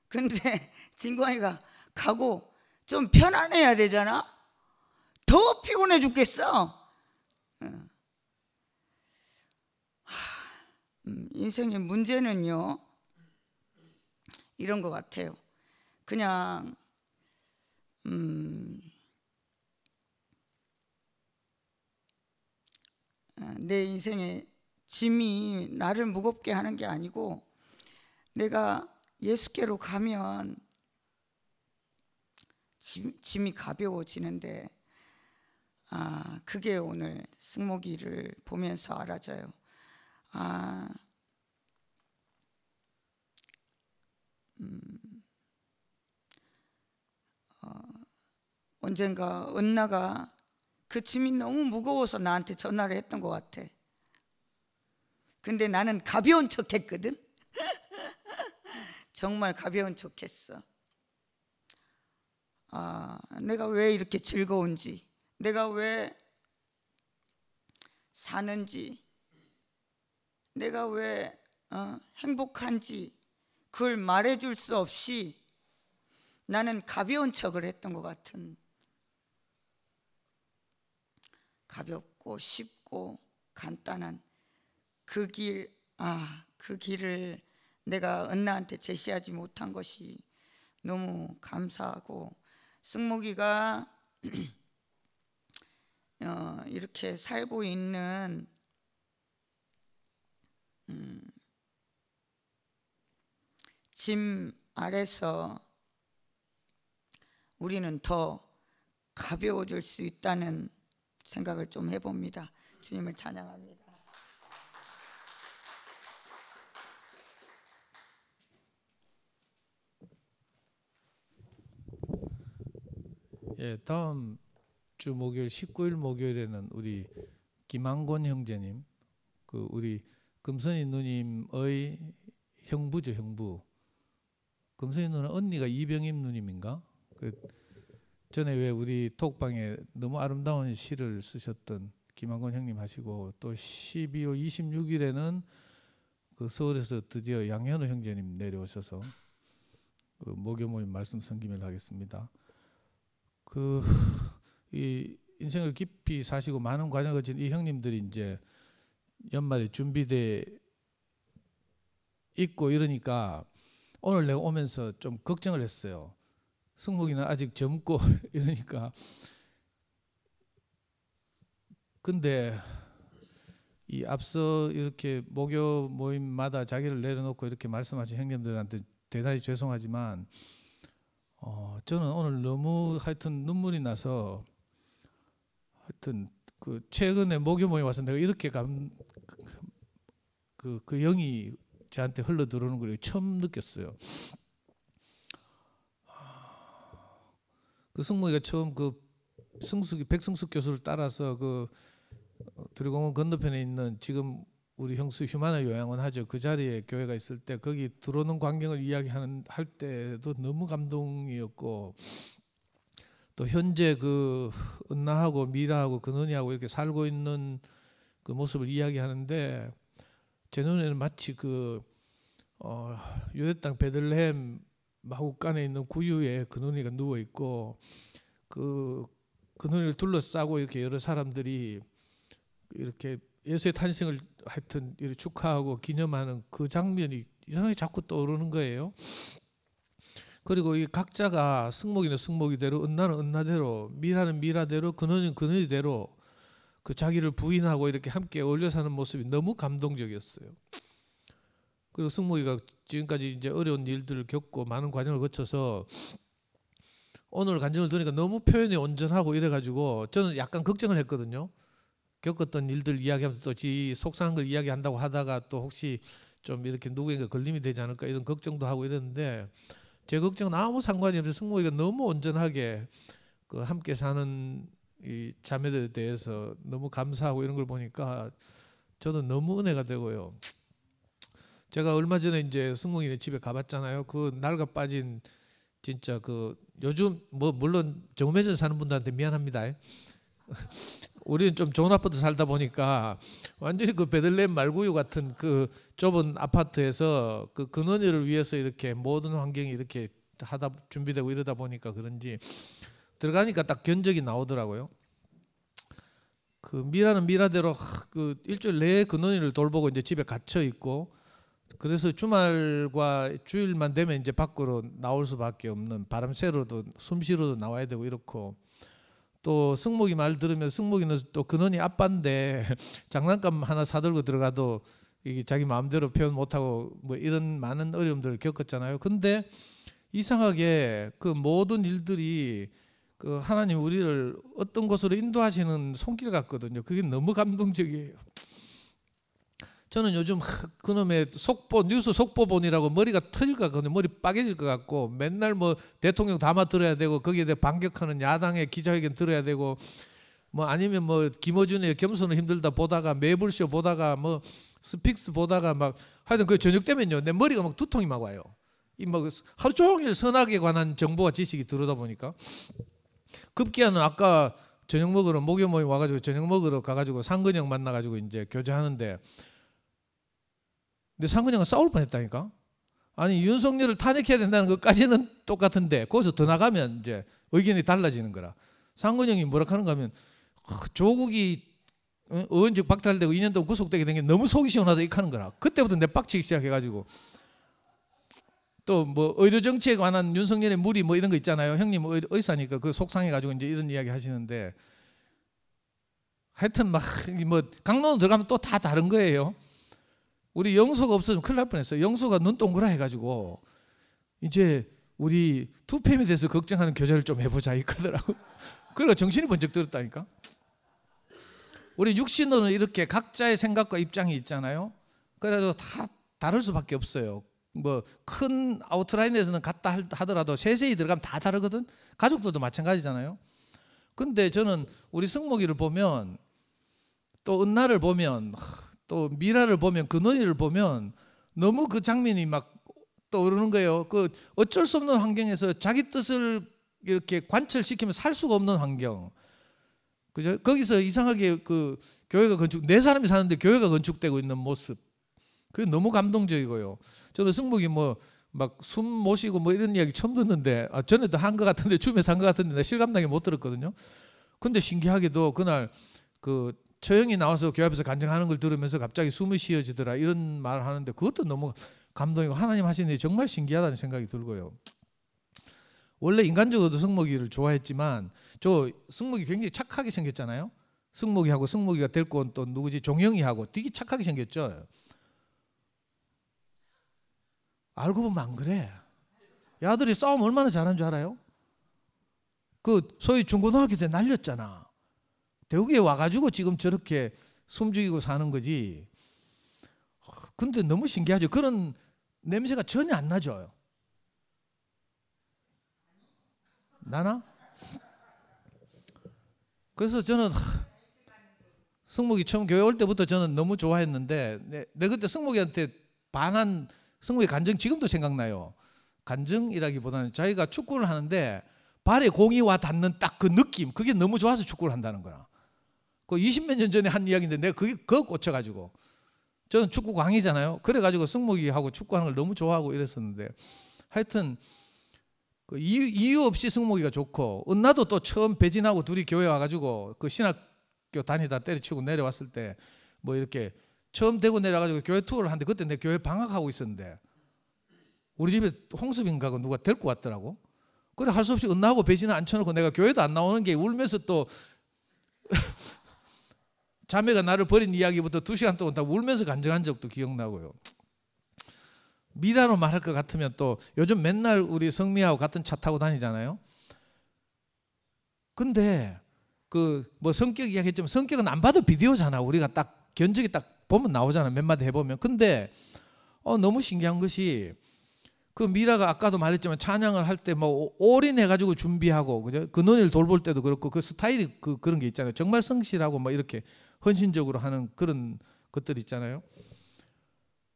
근데 진공아이가 가고 좀 편안해야 되잖아. 더 피곤해 죽겠어. 인생의 문제는요 이런 것 같아요. 그냥 내 인생의 짐이 나를 무겁게 하는 게 아니고 내가 예수께로 가면 짐이 가벼워지는데 그게 오늘 승목이를 보면서 알아져요. 언젠가 은나가 그 짐이 너무 무거워서 나한테 전화를 했던 것 같아. 근데 나는 가벼운 척 했거든. 정말 가벼운 척 했어. 내가 왜 이렇게 즐거운지, 내가 왜 사는지, 내가 왜 행복한지 그걸 말해줄 수 없이 나는 가벼운 척을 했던 것 같은, 가볍고 쉽고 간단한 그 길, 그 길을 내가 은나한테 제시하지 못한 것이 너무 감사하고, 승목이가 이렇게 살고 있는 짐 아래서 우리는 더 가벼워질 수 있다는 생각을 좀 해봅니다. 주님을 찬양합니다. 예, 다음 주 목요일 19일 목요일에는 우리 김한권 형제님 그 우리 금선이 누님의 형부죠, 형부. 금선이 누님 언니가 이병임 누님인가? 그 전에 왜 우리 톡방에 너무 아름다운 시를 쓰셨던 김한권 형님 하시고, 또 12월 26일에는 그 서울에서 드디어 양현우 형제님 내려오셔서 그 모교 모임 말씀 선기를 하겠습니다. 그 이 인생을 깊이 사시고 많은 과정을 거친 이 형님들이 이제 연말에 준비돼 있고 이러니까 오늘 내가 오면서 좀 걱정을 했어요. 승목이는 아직 젊고 이러니까. 근데 이 앞서 이렇게 모교 모임마다 자기를 내려놓고 이렇게 말씀하신 형님들한테 대단히 죄송하지만 저는 오늘 너무 하여튼 눈물이 나서, 하여튼 그 최근에 모교 모임 와서 내가 이렇게 그 영이 저한테 흘러 들어오는 걸 처음 느꼈어요. 그 승목이가 처음 그 백승숙 교수를 따라서 그 두리공원 건너편에 있는 지금 우리 형수 휴마나 요양원 하죠. 그 자리에 교회가 있을 때 거기 들어오는 광경을 할 때도 너무 감동이었고, 또 현재 그 은나하고 미라하고 근은이하고 이렇게 살고 있는 그 모습을 이야기하는데 제 눈에는 마치 그 유대 땅 베들레헴 마국간에 있는 구유에 근은이가 누워 있고 그 근은이를 둘러싸고 이렇게 여러 사람들이 이렇게 예수의 탄생을 하여튼 이렇게 축하하고 기념하는 그 장면이 이상하게 자꾸 떠오르는 거예요. 그리고 이 각자가 승목이는 승목이대로, 은나는 은나대로, 미라는 미라대로, 근은이는 근은이대로 그 자기를 부인하고 이렇게 함께 어울려 사는 모습이 너무 감동적이었어요. 그리고 승목이가 지금까지 이제 어려운 일들을 겪고 많은 과정을 거쳐서 오늘 간증을 들으니까 너무 표현이 온전하고 이래가지고 저는 약간 걱정을 했거든요. 겪었던 일들 이야기하면서 또 지 속상한 걸 이야기한다고 하다가 또 혹시 좀 이렇게 누구에게 걸림이 되지 않을까 이런 걱정도 하고 이랬는데, 제 걱정은 아무 상관이 없어요. 승목이가 너무 온전하게 그 함께 사는 이 자매들에 대해서 너무 감사하고 이런 걸 보니까 저도 너무 은혜가 되고요. 제가 얼마 전에 이제 승목이네 집에 가봤잖아요. 그 낡아 빠진 진짜 그 요즘 뭐 물론 정매전 사는 분들한테 미안합니다. 우리는 좀 좋은 아파트 살다 보니까 완전히 그 베들레헴 말구유 같은 그 좁은 아파트에서 그 근원이를 위해서 이렇게 모든 환경이 이렇게 하다 준비되고 이러다 보니까 그런지 들어가니까 딱 견적이 나오더라고요. 그 미라는 미라대로 그 일주일 내에 근원이를 돌보고 이제 집에 갇혀 있고, 그래서 주말과 주일만 되면 이제 밖으로 나올 수밖에 없는, 바람 쐬러도 숨 쉬러도 나와야 되고 이렇고, 또 승목이 말 들으면 승목이는 또 근원이 아빠인데 장난감 하나 사들고 들어가도 이게 자기 마음대로 표현 못하고 뭐 이런 많은 어려움들을 겪었잖아요. 근데 이상하게 그 모든 일들이 그 하나님 우리를 어떤 곳으로 인도하시는 손길 같거든요. 그게 너무 감동적이에요. 저는 요즘 그놈의 뉴스 속보본이라고 머리가 터질 것 같거든요. 머리 빠개질 것 같고, 맨날 뭐 대통령 담화 들어야 되고 거기에 대해 반격하는 야당의 기자회견 들어야 되고, 뭐 아니면 뭐 김어준의 겸손은 힘들다 보다가 매불쇼 보다가 뭐 스픽스 보다가 막 하여튼 그 저녁 되면요 내 머리가 막 두통이 막 와요. 이 막 하루 종일 선악에 관한 정보와 지식이 들어오다 보니까 급기야는 아까 저녁 먹으러 목요 모임 와가지고 저녁 먹으러 가가지고 상근형 만나가지고 이제 교제하는데. 근데 상근형은 싸울 뻔했다니까. 아니 윤석열을 탄핵해야 된다는 것까지는 똑같은데 거기서 더 나가면 이제 의견이 달라지는 거라. 상근형이 뭐라 하는가 하면 조국이 의원직 박탈되고 2년 동안 구속되게 된 게 너무 속이 시원하다 이렇게 하는 거라. 그때부터 내 빡치기 시작해가지고 또 뭐 의료 정치에 관한 윤석열의 무리 뭐 이런 거 있잖아요. 형님 의사니까 그 속상해가지고 이제 이런 이야기 하시는데, 하여튼 막 뭐 강론으로 들어가면 또 다 다른 거예요. 우리 영소가 없어지면 큰일 날 뻔했어요. 영소가 눈 동그라 해가지고 이제 우리 투팸에 대해서 걱정하는 교제를 좀 해보자 이거더라고. 그러니까 정신이 번쩍 들었다니까. 우리 육신으로는 이렇게 각자의 생각과 입장이 있잖아요. 그래서 다 다를 수밖에 없어요. 뭐 큰 아웃라인에서는 같다 하더라도 세세히 들어가면 다 다르거든. 가족들도 마찬가지잖아요. 근데 저는 우리 승목이를 보면 또 은나를 보면 또 또 미라를 보면 근원이를 보면 너무 그 장면이 막 떠오르는 거예요. 그 어쩔 수 없는 환경에서 자기 뜻을 이렇게 관철시키면 살 수가 없는 환경. 그죠? 거기서 이상하게 그 교회가 네 사람이 사는데 교회가 건축되고 있는 모습. 그게 너무 감동적이고요. 저는 승목이 뭐 막 숨 모시고 뭐 이런 이야기 처음 듣는데 전에도 한 것 같은데 줌에서 한 것 같은데 내가 실감나게 못 들었거든요. 근데 신기하게도 그날 그 처형이 나와서 교회 앞에서 간증하는 걸 들으면서 갑자기 숨이 쉬어지더라 이런 말을 하는데 그것도 너무 감동이고 하나님 하시는 일이 정말 신기하다는 생각이 들고요. 원래 인간적으로도 승목이를 좋아했지만 저 승목이 굉장히 착하게 생겼잖아요. 승목이하고 승목이가 데리고 온 또 누구지 종영이하고 되게 착하게 생겼죠. 알고 보면 안 그래. 야들이 싸움 얼마나 잘하는 줄 알아요? 그 소위 중고등학교 때 날렸잖아. 대구에 와가지고 지금 저렇게 숨죽이고 사는 거지. 근데 너무 신기하죠. 그런 냄새가 전혀 안 나죠. 나나? 그래서 저는 승목이 처음 교회 올 때부터 저는 너무 좋아했는데 내 그때 승목이한테 반한 승목이 간증 지금도 생각나요. 간증이라기보다는 자기가 축구를 하는데 발에 공이 와 닿는 딱 그 느낌 그게 너무 좋아서 축구를 한다는 거라. 그 20몇 년 전에 한 이야기인데 내가 그거 꽂혀가지고 저는 축구 광이잖아요. 그래가지고 승목이하고 축구하는 걸 너무 좋아하고 이랬었는데 하여튼 그 이유 없이 승목이가 좋고 은나도 또 처음 배진하고 둘이 교회 와가지고 그 신학교 다니다 때려치고 내려왔을 때 뭐 이렇게 처음 대구 내려가지고 교회 투어를 하는데 그때 내 교회 방학하고 있었는데 우리 집에 홍수빈가가 누가 데리고 왔더라고. 그래 할 수 없이 은나하고 배진을 앉혀놓고 내가 교회도 안 나오는 게 울면서 또 자매가 나를 버린 이야기부터 2시간 동안 다 울면서 간증한 적도 기억나고요. 미라로 말할 것 같으면 또 요즘 맨날 우리 성미하고 같은 차 타고 다니잖아요. 근데 그 뭐 성격 이야기했지만 성격은 안 봐도 비디오잖아. 우리가 딱 견적이 딱 보면 나오잖아. 몇 마디 해보면. 근데 너무 신기한 것이 그 미라가 아까도 말했지만 찬양을 할 때 뭐 올인해가지고 준비하고 그죠? 근원이를 돌볼 때도 그렇고 그 스타일이 그런 게 있잖아요. 정말 성실하고 뭐 이렇게 헌신적으로 하는 그런 것들 있잖아요.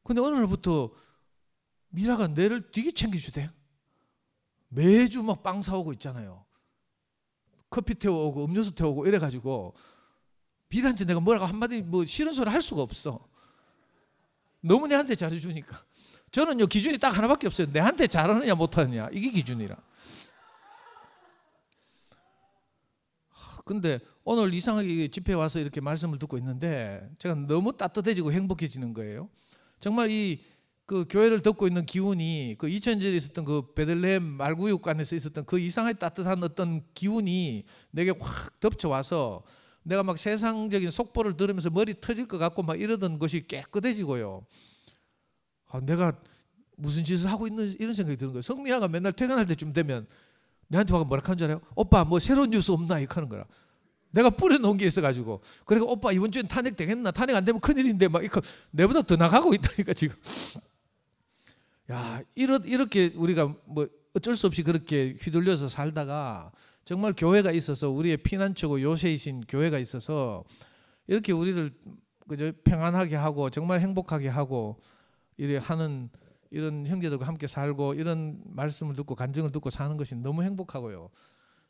근데 어느 날부터 미라가 내를 되게 챙겨주대. 매주 막 빵 사오고 있잖아요. 커피 태워오고 음료수 태워오고 이래가지고 미라한테 내가 뭐라고 한마디 뭐 싫은 소리 할 수가 없어. 너무 내한테 잘해주니까. 저는요 기준이 딱 하나밖에 없어요. 내한테 잘하느냐 못하느냐 이게 기준이라. 근데 오늘 이상하게 집회에 와서 이렇게 말씀을 듣고 있는데 제가 너무 따뜻해지고 행복해지는 거예요. 정말 이 그 교회를 덮고 있는 기운이 그 2000년에 있었던 그 베들레헴 말구육관에서 있었던 그 이상하게 따뜻한 어떤 기운이 내게 확 덮쳐와서 내가 막 세상적인 속보를 들으면서 머리 터질 것 같고 막 이러던 것이 깨끗해지고요. 내가 무슨 짓을 하고 있는 이런 생각이 드는 거예요. 성미아가 맨날 퇴근할 때쯤 되면 내한테 와서 뭐라 하는 줄 알아요? 오빠 뭐 새로운 뉴스 없나 이렇게 하는 거라. 내가 뿌려놓은 게 있어가지고 그리고 오빠 이번 주엔 탄핵 되겠나? 탄핵 안 되면 큰일인데 막 이거 내보다 더 나가고 있다니까 지금. 야 이렇게 우리가 뭐 어쩔 수 없이 그렇게 휘둘려서 살다가 정말 교회가 있어서 우리의 피난처고 요새이신 교회가 있어서 이렇게 우리를 그저 평안하게 하고 정말 행복하게 하고 이래 하는 이런 형제들과 함께 살고 이런 말씀을 듣고 간증을 듣고 사는 것이 너무 행복하고요.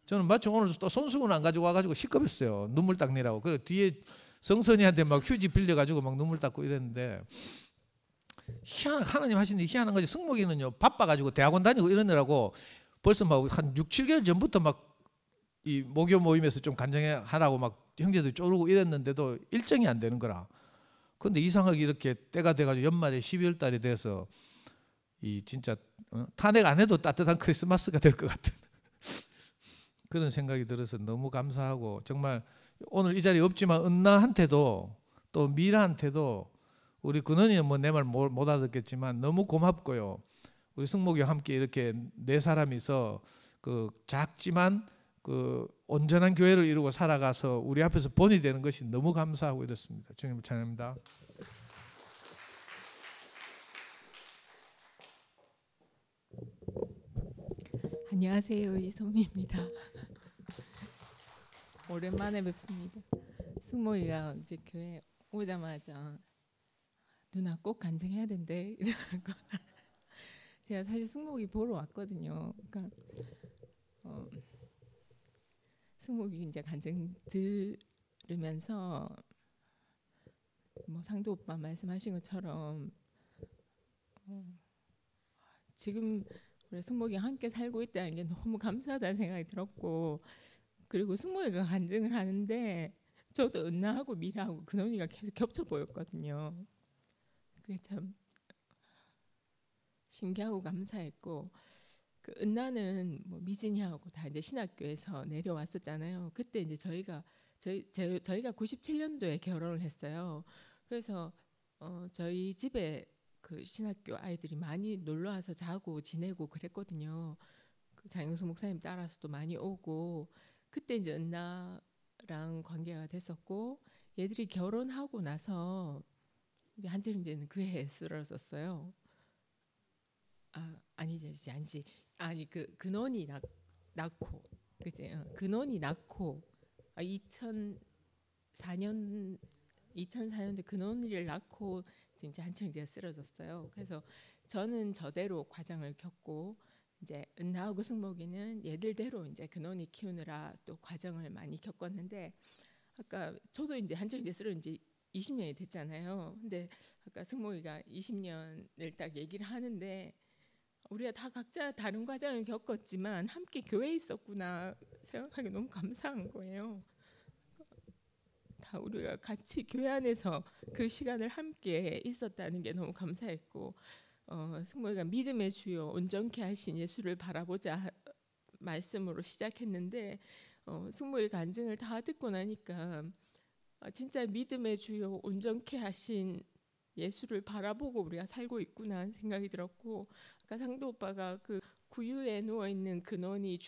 저는 마침 오늘 또 손수건 안 가지고 와가지고 시끄럽었어요. 눈물 닦느라고. 그래 뒤에 성선이한테 막 휴지 빌려가지고 막 눈물 닦고 이랬는데 하나님 하시는 희한한 거지. 승목이는요 바빠가지고 대학원 다니고 이러느라고 벌써 막 한 6-7개월 전부터 막 이 모교 모임에서 좀 간증하라고 막 형제들이 쪼르고 이랬는데도 일정이 안 되는 거라. 근데 이상하게 이렇게 때가 돼가지고 연말에 12월 달이 돼서 이 진짜 탄핵 안 해도 따뜻한 크리스마스가 될 것 같은 그런 생각이 들어서 너무 감사하고 정말 오늘 이 자리에 없지만 은나한테도 또 미라한테도 우리 근원이는 뭐 내 말 못 알아듣겠지만 너무 고맙고요. 우리 승목이와 함께 이렇게 네 사람이서 그 작지만 그 온전한 교회를 이루고 살아가서 우리 앞에서 본이 되는 것이 너무 감사하고 이렇습니다. 주님 찬양합니다. 안녕하세요, 이선미입니다. 오랜만에 뵙습니다. 승모이가 이제 교회 오자마자 누나 꼭 간증해야 된대 이래갖고 제가 사실 승목이 보러 왔거든요. 그러니까 승목이 이제 간증 들으면서 뭐 상도 오빠 말씀하신 것처럼 지금 우리 승목이 함께 살고 있다는 게 너무 감사하다는 생각이 들었고, 그리고 승목이가 간증을 하는데 저도 은나하고 미라하고 근원이가 계속 겹쳐 보였거든요. 그게 참 신기하고 감사했고, 그 은나는 뭐 미진이하고 다 이제 신학교에서 내려왔었잖아요. 그때 이제 저희가 97년도에 결혼을 했어요. 그래서 저희 집에 그 신학교 아이들이 많이 놀러 와서 자고 지내고 그랬거든요. 그 장영수 목사님 따라서도 많이 오고, 그때 이제 은나랑 관계가 됐었고, 얘들이 결혼하고 나서 이제 한철 이제는 그 해에 쓰러졌어요. 아니 그 근원이 낳고 그지? 근원이 낳고 2004년도에 근원이를 낳고 진짜 한층 이제 쓰러졌어요. 그래서 저는 저대로 과정을 겪고, 이제 은나하고 승목이는 얘들대로 이제 근원이 키우느라 또 과정을 많이 겪었는데, 아까 저도 이제 한층 이제 쓰러진 지 20년이 됐잖아요. 근데 아까 승목이가 20년을 딱 얘기를 하는데, 우리가 다 각자 다른 과정을 겪었지만 함께 교회에 있었구나 생각하기 너무 감사한 거예요. 다 우리가 같이 교회 안에서 그 시간을 함께 있었다는 게 너무 감사했고, 승모이가 믿음의 주요 온전케 하신 예수를 바라보자 말씀으로 시작했는데, 승모의 간증을 다 듣고 나니까 진짜 믿음의 주요 온전케 하신 예수를 바라보고 우리가 살고 있구나 하는 생각이 들었고, 아까 상도 오빠가 그 구유에 누워 있는 근원이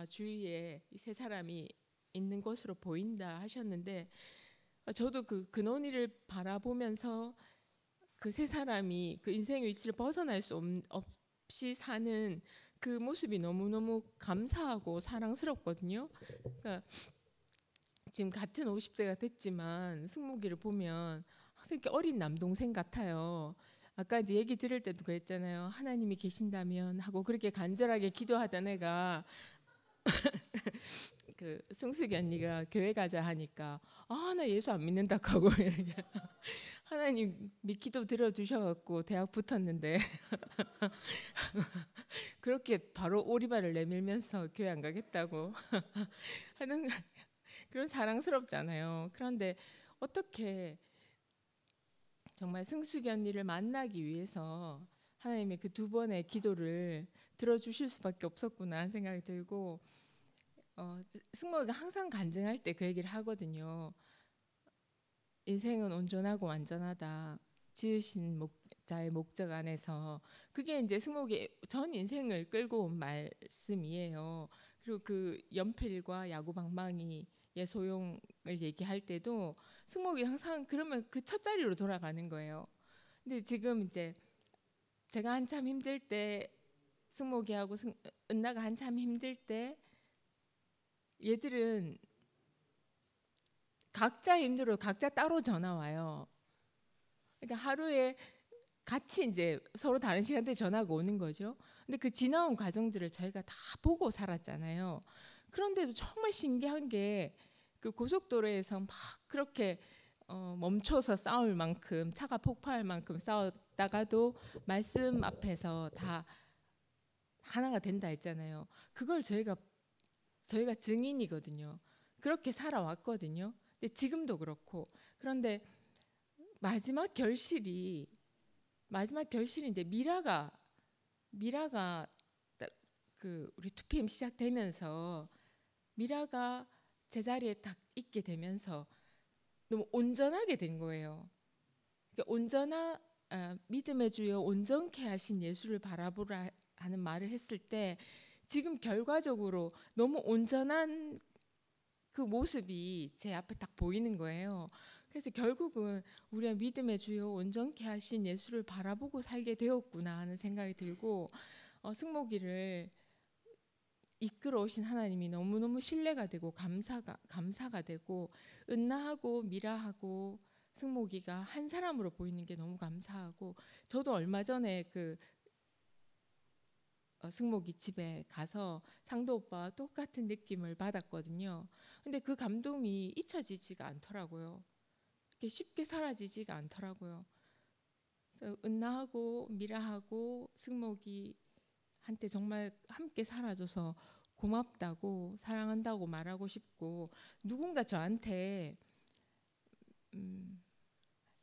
주위에 이 세 사람이 있는 것으로 보인다 하셨는데, 저도 그 근원이를 바라보면서 그 세 사람이 그 인생의 위치를 벗어날 수 없이 사는 그 모습이 너무너무 감사하고 사랑스럽거든요. 그러니까 지금 같은 50대가 됐지만 승목이를 보면 항상 이렇게 어린 남동생 같아요. 아까 이제 얘기 들을 때도 그랬잖아요. 하나님이 계신다면 하고 그렇게 간절하게 기도하던 애가 그 승숙이 언니가 교회 가자 하니까 나 예수 안 믿는다 하고 하나님 믿기도 들어주셔갖고 대학 붙었는데 그렇게 바로 오리발을 내밀면서 교회 안 가겠다고 하는 그런 사랑스럽잖아요. 그런데 어떻게 정말 승숙이 언니를 만나기 위해서 하나님의 그 두 번의 기도를 들어주실 수밖에 없었구나 하는 생각이 들고, 승모가 항상 간증할 때 그 얘기를 하거든요. 인생은 온전하고 완전하다. 지으신 자의 목적 안에서. 그게 이제 승목의 전 인생을 끌고 온 말씀이에요. 그리고 그 연필과 야구방망이의 소용을 얘기할 때도 승목이 항상 그러면 그 첫 자리로 돌아가는 거예요. 근데 지금 이제 제가 한참 힘들 때, 승목이하고 은나가 한참 힘들 때 얘들은 각자 힘들어 각자 따로 전화 와요. 그러니까 하루에 같이 이제 서로 다른 시간대에 전화가 오는 거죠. 근데 그 지나온 과정들을 저희가 다 보고 살았잖아요. 그런데도 정말 신기한 게 그 고속도로에서 막 그렇게 멈춰서 싸울 만큼, 차가 폭파할 만큼 싸웠다가도 말씀 앞에서 다 하나가 된다 했잖아요. 그걸 저희가 증인이거든요. 그렇게 살아왔거든요. 근데 지금도 그렇고. 그런데 마지막 결실이 이제 미라가 그 우리 2PM 시작되면서 미라가 제자리에 딱 있게 되면서 너무 온전하게 된 거예요. 그러니까 믿음의 주여 온전케 하신 예수를 바라보라 하는 말을 했을 때 지금 결과적으로 너무 온전한 그 모습이 제 앞에 딱 보이는 거예요. 그래서 결국은 우리가 믿음의 주여 온전케 하신 예수를 바라보고 살게 되었구나 하는 생각이 들고, 승목이를 이끌어 오신 하나님이 너무너무 신뢰가 되고 감사가 되고, 은나하고 미라하고 승모기가 한 사람으로 보이는 게 너무 감사하고 저도 얼마 전에 그 승모기 집에 가서 상도 오빠와 똑같은 느낌을 받았거든요. 근데 그 감동이 잊혀지지가 않더라고요. 이렇게 쉽게 사라지지가 않더라고요. 은나하고 미라하고 승모기한테 정말 함께 살아줘서 고맙다고 사랑한다고 말하고 싶고 누군가 저한테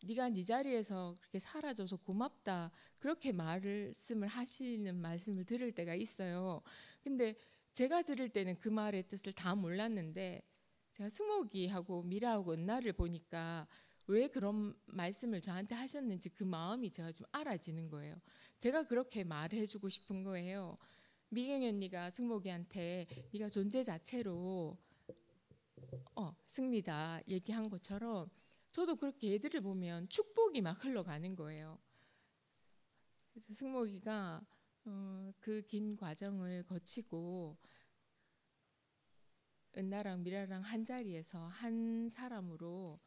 네가 네 자리에서 그렇게 살아줘서 고맙다 그렇게 말씀을 하시는 말씀을 들을 때가 있어요. 근데 제가 들을 때는 그 말의 뜻을 다 몰랐는데 제가 승모기하고 미라하고 은나를 보니까 왜 그런 말씀을 저한테 하셨는지 그 마음이 제가 좀 알아지는 거예요. 제가 그렇게 말해주고 싶은 거예요. 미경이 언니가 승모기한테 네가 존재 자체로 승리다 얘기한 것처럼 저도 그렇게 애들을 보면 축복이 막 흘러가는 거예요. 그래서 승모기가 그 긴 과정을 거치고 은나랑 미라랑 한 자리에서 한 사람으로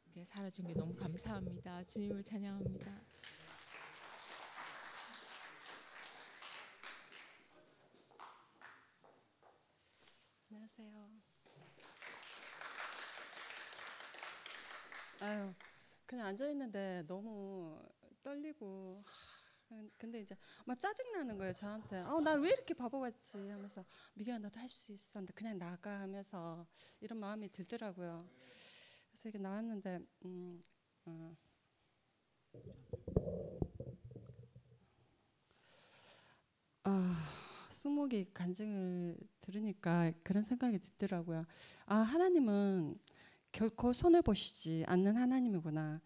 이렇게 살아준 게 너무 감사합니다. 주님을 찬양합니다. 안녕하세요. 아유, 그냥 앉아 있는데 너무 떨리고 근데 이제 막 짜증 나는 거예요 저한테. 난 왜 이렇게 바보같이 하면서 미경아 너도 할 수 있어. 근데 그냥 나가 하면서 이런 마음이 들더라고요. 그래서 이게 나왔는데 승모기 간증을 들으니까 그런 생각이 들더라고요. 하나님은 결코 손해 보시지 않는 하나님이구나.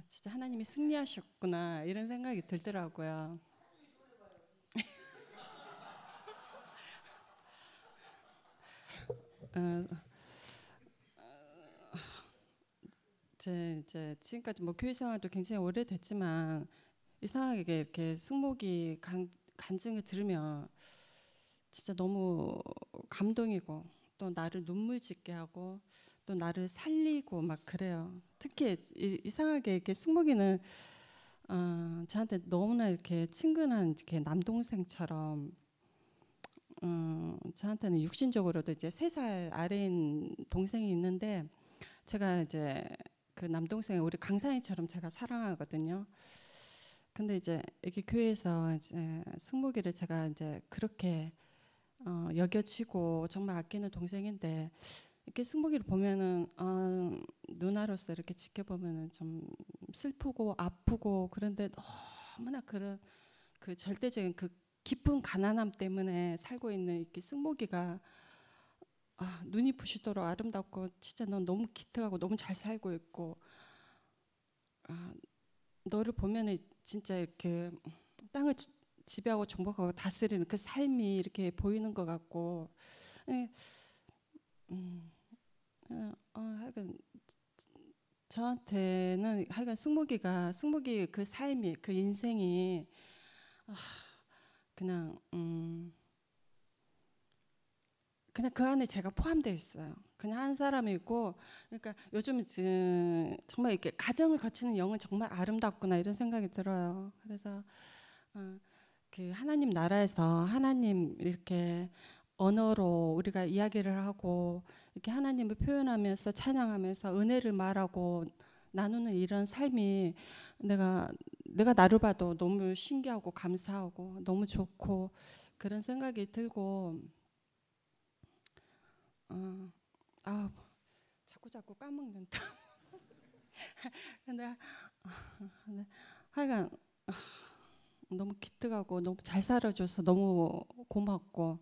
진짜 하나님이 승리하셨구나 이런 생각이 들더라고요. 이제 지금까지 뭐 교회 생활도 굉장히 오래됐지만 이상하게 이렇게 승모기 간증을 들으면 진짜 너무 감동이고 또 나를 눈물 짓게 하고 또 나를 살리고 막 그래요. 특히 이상하게 이렇게 승모기는 저한테 너무나 이렇게 친근한 이렇게 남동생처럼 저한테는 육신적으로도 이제 3살 아래인 동생이 있는데 제가 이제 그 남동생을 우리 강산이처럼 제가 사랑하거든요. 근데 이제 여기 교회에서 이제 승모기를 제가 이제 그렇게 여겨지고 정말 아끼는 동생인데 이렇게 승모기를 보면은 누나로서 이렇게 지켜보면은 좀 슬프고 아프고 그런데 너무나 그런 그 절대적인 그 깊은 가난함 때문에 살고 있는 이렇게 승모기가 눈이 부시도록 아름답고 진짜 넌 너무 기특하고 너무 잘 살고 있고 너를 보면은 진짜 이렇게 땅을 지배하고 정복하고 다스리는 그 삶이 이렇게 보이는 것 같고 하여간 저한테는 하여간 승모기 그 삶이 그 인생이 그냥 그 안에 제가 포함되어 있어요. 그냥 한 사람이고 그러니까 요즘 정말 이렇게 가정을 거치는 영은 정말 아름답구나 이런 생각이 들어요. 그래서 그 하나님 나라에서 하나님 이렇게 언어로 우리가 이야기를 하고 이렇게 하나님을 표현하면서 찬양하면서 은혜를 말하고 나누는 이런 삶이 내가 나를 봐도 너무 신기하고 감사하고 너무 좋고 그런 생각이 들고 자꾸 까먹는다. 근데 하여간 너무 기특하고 너무 잘 살아줘서 너무 고맙고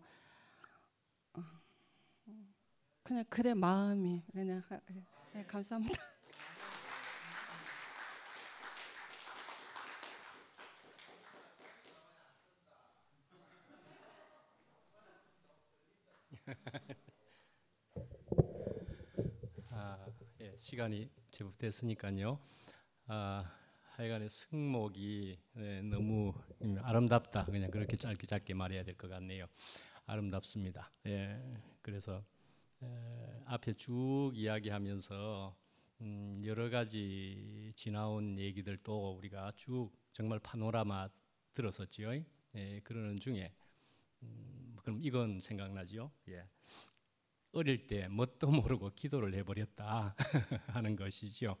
그냥 그래 마음이 그냥 감사합니다. 시간이 제법됐으니까요. 하여간에 승목이 너무 아름답다. 그냥 그렇게 짧게 말해야 될 것 같네요. 아름답습니다. 그래서 앞에 쭉 이야기하면서 여러 가지 지나온 얘기들도 우리가 쭉 정말 파노라마 들었었지요. 예, 그러는 중에 그럼 이건 생각나죠. 예. 어릴 때 뭣도 모르고 기도를 해버렸다 하는 것이죠.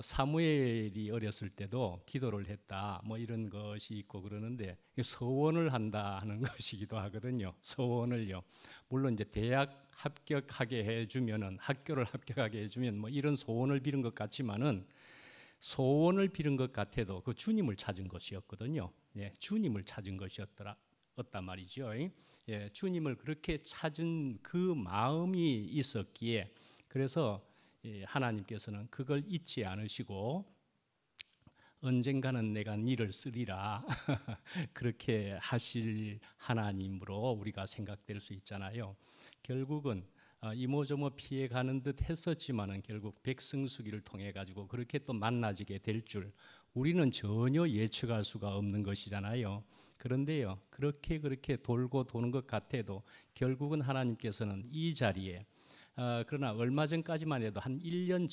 사무엘이 어렸을 때도 기도를 했다 뭐 이런 것이 있고 그러는데 서원을 한다 하는 것이기도 하거든요. 서원을요. 물론 이제 대학 합격하게 해주면은 학교를 합격하게 해주면 뭐 이런 소원을 빌은 것 같지만은 소원을 빌은 것 같아도 그 주님을 찾은 것이었거든요. 예, 주님을 찾은 것이었단 말이죠. 예, 주님을 그렇게 찾은 그 마음이 있었기에 그래서 하나님께서는 그걸 잊지 않으시고 언젠가는 내가 니를 쓰리라 그렇게 하실 하나님으로 우리가 생각될 수 있잖아요. 결국은 이모저모 피해가는 듯 했었지만은 결국 백성수기를 통해 가지고 그렇게 또 만나지게 될 줄 우리는 전혀 예측할 수가 없는 것이잖아요. 그런데요, 그렇게 돌고 도는 것 같아도 결국은 하나님께서는 이 자리에 그러나 얼마 전까지만 해도 한 1년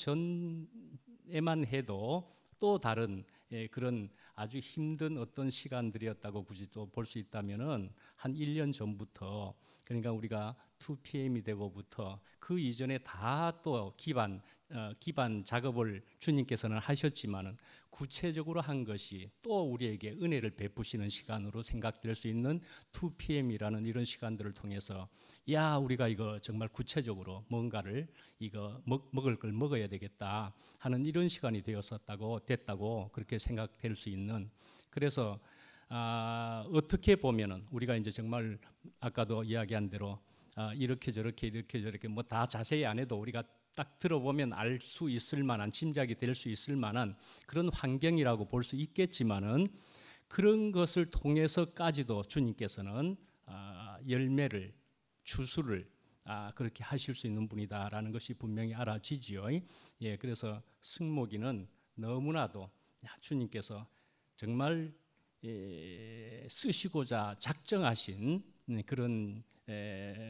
전에만 해도 또 다른 그런 아주 힘든 어떤 시간들이었다고 굳이 또 볼 수 있다면은 한 1년 전부터 그러니까 우리가 2PM이 되고부터 그 이전에 다 또 기반 작업을 주님께서는 하셨지만은 구체적으로 한 것이 또 우리에게 은혜를 베푸시는 시간으로 생각될 수 있는 2PM이라는 이런 시간들을 통해서 야 우리가 이거 정말 구체적으로 뭔가를 이거 먹을 걸 먹어야 되겠다 하는 이런 시간이 됐다고 그렇게 생각될 수 있는 그래서 어떻게 보면은 우리가 이제 정말 아까도 이야기한 대로 이렇게 저렇게 뭐 다 자세히 안 해도 우리가 딱 들어보면 알 수 있을 만한 짐작이 될 수 있을 만한 그런 환경이라고 볼 수 있겠지만은 그런 것을 통해서까지도 주님께서는 열매를 추수를 그렇게 하실 수 있는 분이다라는 것이 분명히 알아지지요. 예, 그래서 승모기는 너무나도 주님께서 정말 쓰시고자 작정하신 그런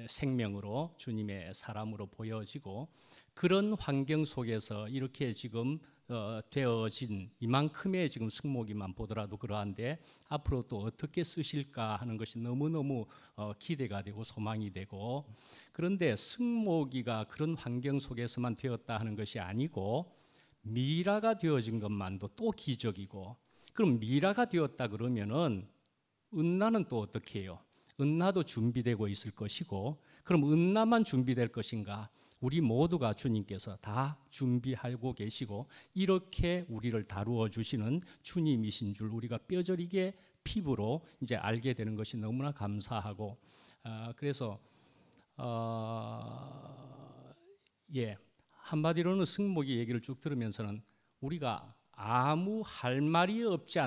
생명으로 주님의 사람으로 보여지고 그런 환경 속에서 이렇게 지금 되어진 이만큼의 지금 승모기만 보더라도 그러한데 앞으로 또 어떻게 쓰실까 하는 것이 너무너무 기대가 되고 소망이 되고 그런데 승모기가 그런 환경 속에서만 되었다 하는 것이 아니고 미라가 되어진 것만도 또 기적이고 그럼 미라가 되었다 그러면은 은나는 또 어떻게 해요? 은나도 준비되고 있을 것이고 그럼 은나만 준비될 것인가? 우리 모두가 주님께서 다 준비하고 계시고 이렇게 우리를 다루어 주시는 주님이신 줄 우리가 뼈저리게 피부로 이제 알게 되는 것이 너무나 감사하고 그래서 한마디로는 승모기 얘기를 쭉 들으면서는 우리가 아무 할 말이 없지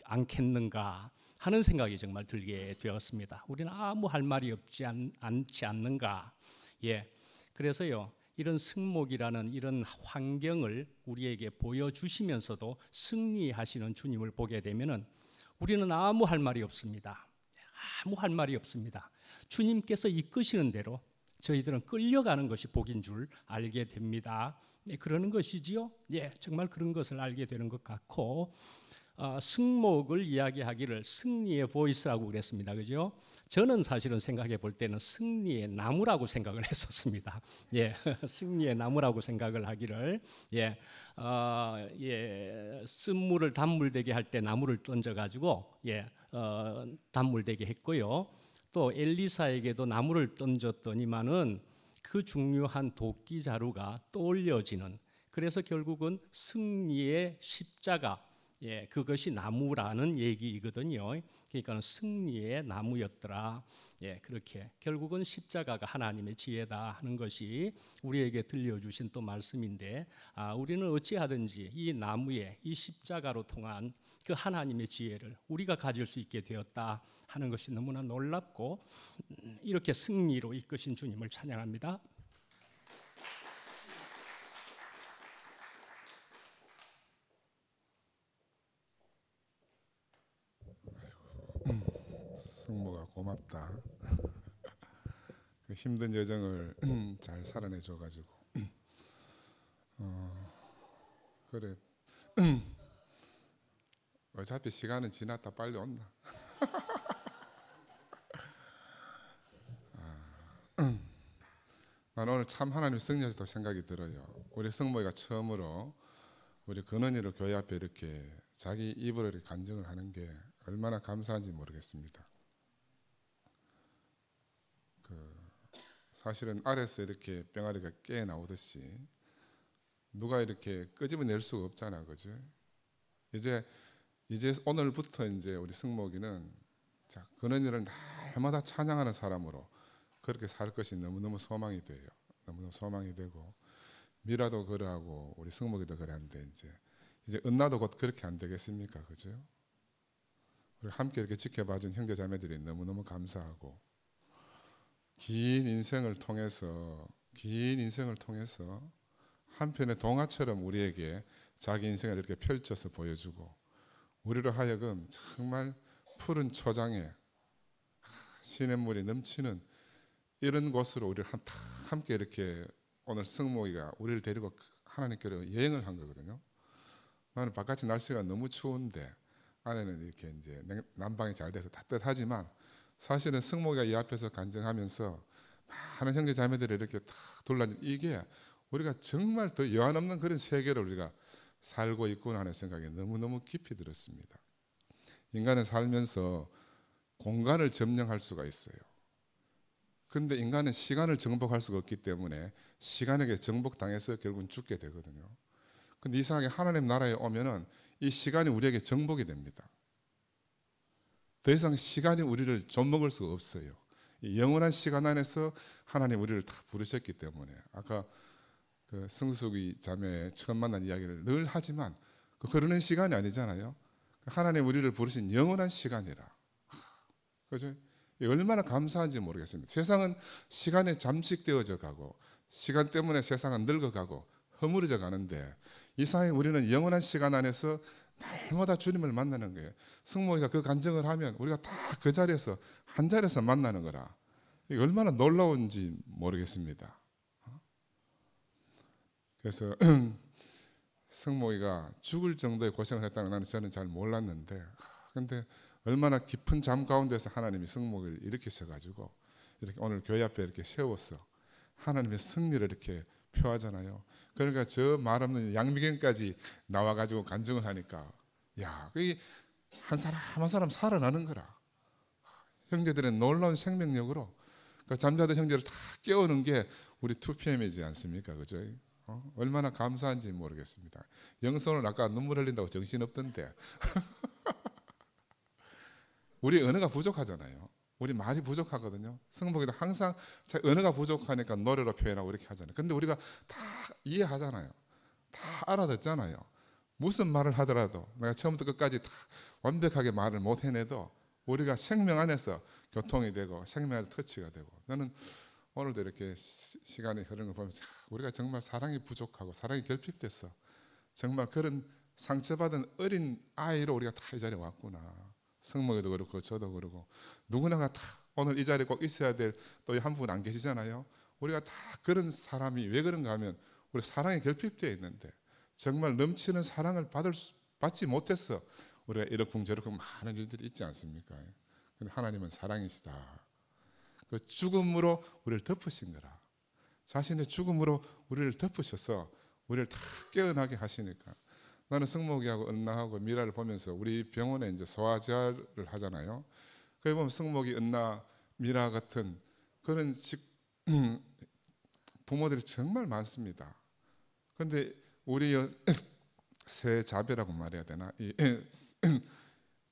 않겠는가 하는 생각이 정말 들게 되었습니다. 우리는 아무 할 말이 없지 않지 않는가. 예. 그래서요. 이런 승목이라는 이런 환경을 우리에게 보여주시면서도 승리하시는 주님을 보게 되면은 우리는 아무 할 말이 없습니다. 아무 할 말이 없습니다. 주님께서 이끄시는 대로 저희들은 끌려가는 것이 복인 줄 알게 됩니다. 네, 그러는 것이지요. 예, 정말 그런 것을 알게 되는 것 같고 승목을 이야기하기를 승리의 보이스라고 그랬습니다. 그죠? 저는 사실은 생각해 볼 때는 승리의 나무라고 생각을 했었습니다. 예, 승리의 나무라고 생각을 하기를 쓴물을 단물되게 할 때 나무를 던져가지고 단물되게 했고요. 또 엘리사에게도 나무를 던졌더니만은 그 중요한 도끼 자루가 떠올려지는 그래서 결국은 승리의 십자가 그것이 나무라는 얘기이거든요. 그러니까 승리의 나무였더라. 그렇게 결국은 십자가가 하나님의 지혜다 하는 것이 우리에게 들려주신 또 말씀인데 우리는 어찌하든지 이 나무에 이 십자가로 통한 그 하나님의 지혜를 우리가 가질 수 있게 되었다 하는 것이 너무나 놀랍고 이렇게 승리로 이끄신 주님을 찬양합니다. 승모가 고맙다. 그 힘든 여정을 잘 살아내줘가지고 그래. 어차피 시간은 지났다 빨리 온다. 나는 오늘 참 하나님 승리하셨다고 생각이 들어요. 우리 성모가 처음으로 우리 근원이를 교회 앞에 이렇게 자기 입으로 이렇게 간증을 하는 게 얼마나 감사한지 모르겠습니다. 사실은 아래서 이렇게 병아리가 깨 나오듯이 누가 이렇게 끄집어낼 수가 없잖아, 그죠? 이제 오늘부터 이제 우리 승목이는 자, 근원이를 날마다 찬양하는 사람으로 그렇게 살 것이 너무너무 소망이 돼요. 너무너무 소망이 되고 미라도 그러하고 우리 승목이도 그러는데 이제 은나도 곧 그렇게 안 되겠습니까, 그죠? 우리 함께 이렇게 지켜봐준 형제 자매들이 너무너무 감사하고 긴 인생을 통해서 한편의 동화처럼 우리에게 자기 인생을 이렇게 펼쳐서 보여주고 우리로 하여금 정말 푸른 초장에 시냇물이 넘치는 이런 곳으로 우리를 함께 이렇게 오늘 승모이가 우리를 데리고 하나님께로 여행을 한 거거든요. 나는 바깥이 날씨가 너무 추운데 안에는 이렇게 이제 난방이 잘 돼서 따뜻하지만 사실은 승모가 이 앞에서 간증하면서 많은 형제 자매들이 이렇게 탁 둘러앉은 이게 우리가 정말 더 여한 없는 그런 세계를 우리가 살고 있구나 하는 생각이 너무너무 깊이 들었습니다. 인간은 살면서 공간을 점령할 수가 있어요. 근데 인간은 시간을 정복할 수가 없기 때문에 시간에게 정복당해서 결국은 죽게 되거든요. 근데 이상하게 하나님 나라에 오면은 이 시간이 우리에게 정복이 됩니다. 더 이상 시간이 우리를 좀먹을 수가 없어요. 이 영원한 시간 안에서 하나님 우리를 다 부르셨기 때문에 아까 그 승숙이 자매 처음 만난 이야기를 늘 하지만 그 흐르는 시간이 아니잖아요. 하나님 우리를 부르신 영원한 시간이라. 그죠? 얼마나 감사한지 모르겠습니다. 세상은 시간에 잠식되어져 가고 시간 때문에 세상은 늙어가고 허물어져 가는데 이상하게 우리는 영원한 시간 안에서 날마다 주님을 만나는 거예요. 승모이가 그 간증을 하면 우리가 다 그 자리에서 한 자리에서 만나는 거라. 이게 얼마나 놀라운지 모르겠습니다. 그래서 승모이가 죽을 정도의 고생을 했다는 나는 저는 잘 몰랐는데 근데 얼마나 깊은 잠 가운데서 하나님이 승모이를 일으키셔가지고 이렇게 오늘 교회 앞에 이렇게 세워서 하나님의 승리를 이렇게 표하잖아요. 그러니까 저 말 없는 양미경까지 나와가지고 간증을 하니까 야, 그게 한 사람 한 사람 살아나는 거라. 형제들의 놀라운 생명력으로 그러니까 잠자던 형제를 다 깨우는 게 우리 2PM이지 않습니까? 그죠? 얼마나 감사한지 모르겠습니다. 영선은 아까 눈물 흘린다고 정신없던데 우리 언어가 부족하잖아요. 우리 말이 부족하거든요. 성복이도 항상 언어가 부족하니까 노래로 표현하고 이렇게 하잖아요. 근데 우리가 다 이해하잖아요. 다 알아듣잖아요. 무슨 말을 하더라도 내가 처음부터 끝까지 다 완벽하게 말을 못 해내도 우리가 생명 안에서 교통이 되고 생명 안에서 터치가 되고 나는 오늘도 이렇게 시간이 흐르는 걸 보면서 우리가 정말 사랑이 부족하고 사랑이 결핍돼서 정말 그런 상처받은 어린 아이로 우리가 다 이 자리에 왔구나. 성목이도 그렇고 저도 그렇고 누구나가 다 오늘 이 자리에 꼭 있어야 될 또 한 분 안 계시잖아요. 우리가 다 그런 사람이 왜 그런가 하면 우리 사랑이 결핍되어 있는데 정말 넘치는 사랑을 받지 못해서 우리가 이러쿵저러쿵 많은 일들이 있지 않습니까? 근데 하나님은 사랑이시다. 그 죽음으로 우리를 덮으신 거라. 자신의 죽음으로 우리를 덮으셔서 우리를 다 깨어나게 하시니까 나는 승목이하고 은나하고 미라를 보면서 우리 병원에 이제 소아제를 하잖아요. 거기 보면 승목이, 은나, 미라 같은 그런 부모들이 정말 많습니다. 그런데 우리 세 자배라고 말해야 되나? 이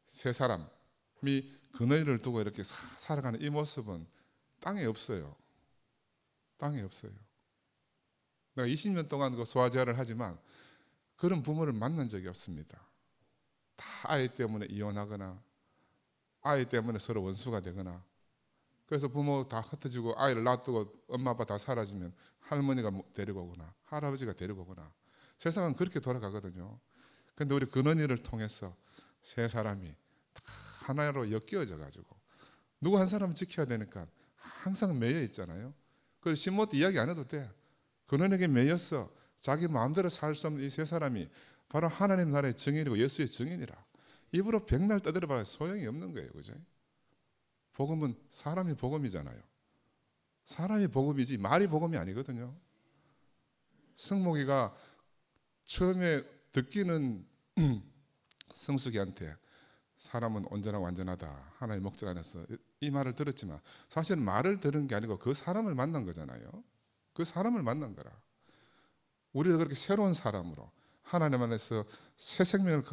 세 사람이 그늘을 두고 이렇게 살아가는 이 모습은 땅에 없어요. 땅에 없어요. 내가 20년 동안 그 소아제를 하지만 그런 부모를 만난 적이 없습니다. 다 아이 때문에 이혼하거나 아이 때문에 서로 원수가 되거나 그래서 부모 다 흩어지고 아이를 놔두고 엄마 아빠 다 사라지면 할머니가 데리고 오거나 할아버지가 데리고 오거나 세상은 그렇게 돌아가거든요. 그런데 우리 근원이를 통해서 세 사람이 다 하나로 엮여져 가지고 누구 한 사람은 지켜야 되니까 항상 매여 있잖아요. 그래서 신모도 이야기 안 해도 돼. 근원에게 매여서 자기 마음대로 살 수 없는 이 세 사람이 바로 하나님 나라의 증인이고 예수의 증인이라. 입으로 백날 떠들어봐야 소용이 없는 거예요. 그죠? 복음은 사람이 복음이잖아요. 사람이 복음이지 말이 복음이 아니거든요. 승목이가 처음에 듣기는 성숙이한테 사람은 온전하고 완전하다, 하나님 목적 안에서, 이 말을 들었지만 사실 말을 들은 게 아니고 그 사람을 만난 거잖아요. 그 사람을 만난 거라. 우리를 그렇게 새로운 사람으로, 하나님 안에서 새 생명을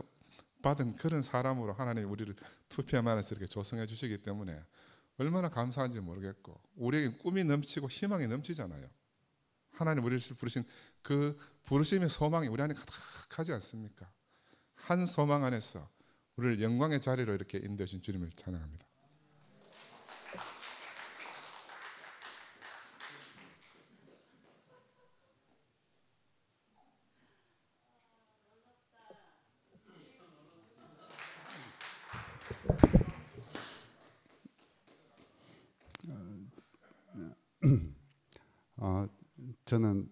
받은 그런 사람으로 하나님이 우리를 투표함 안에서 이렇게 조성해 주시기 때문에 얼마나 감사한지 모르겠고, 우리에게 꿈이 넘치고 희망이 넘치잖아요. 하나님 우리를 부르신 그 부르심의 소망이 우리 안에 가득하지 않습니까? 한 소망 안에서 우리를 영광의 자리로 이렇게 인도하신 주님을 찬양합니다. 저는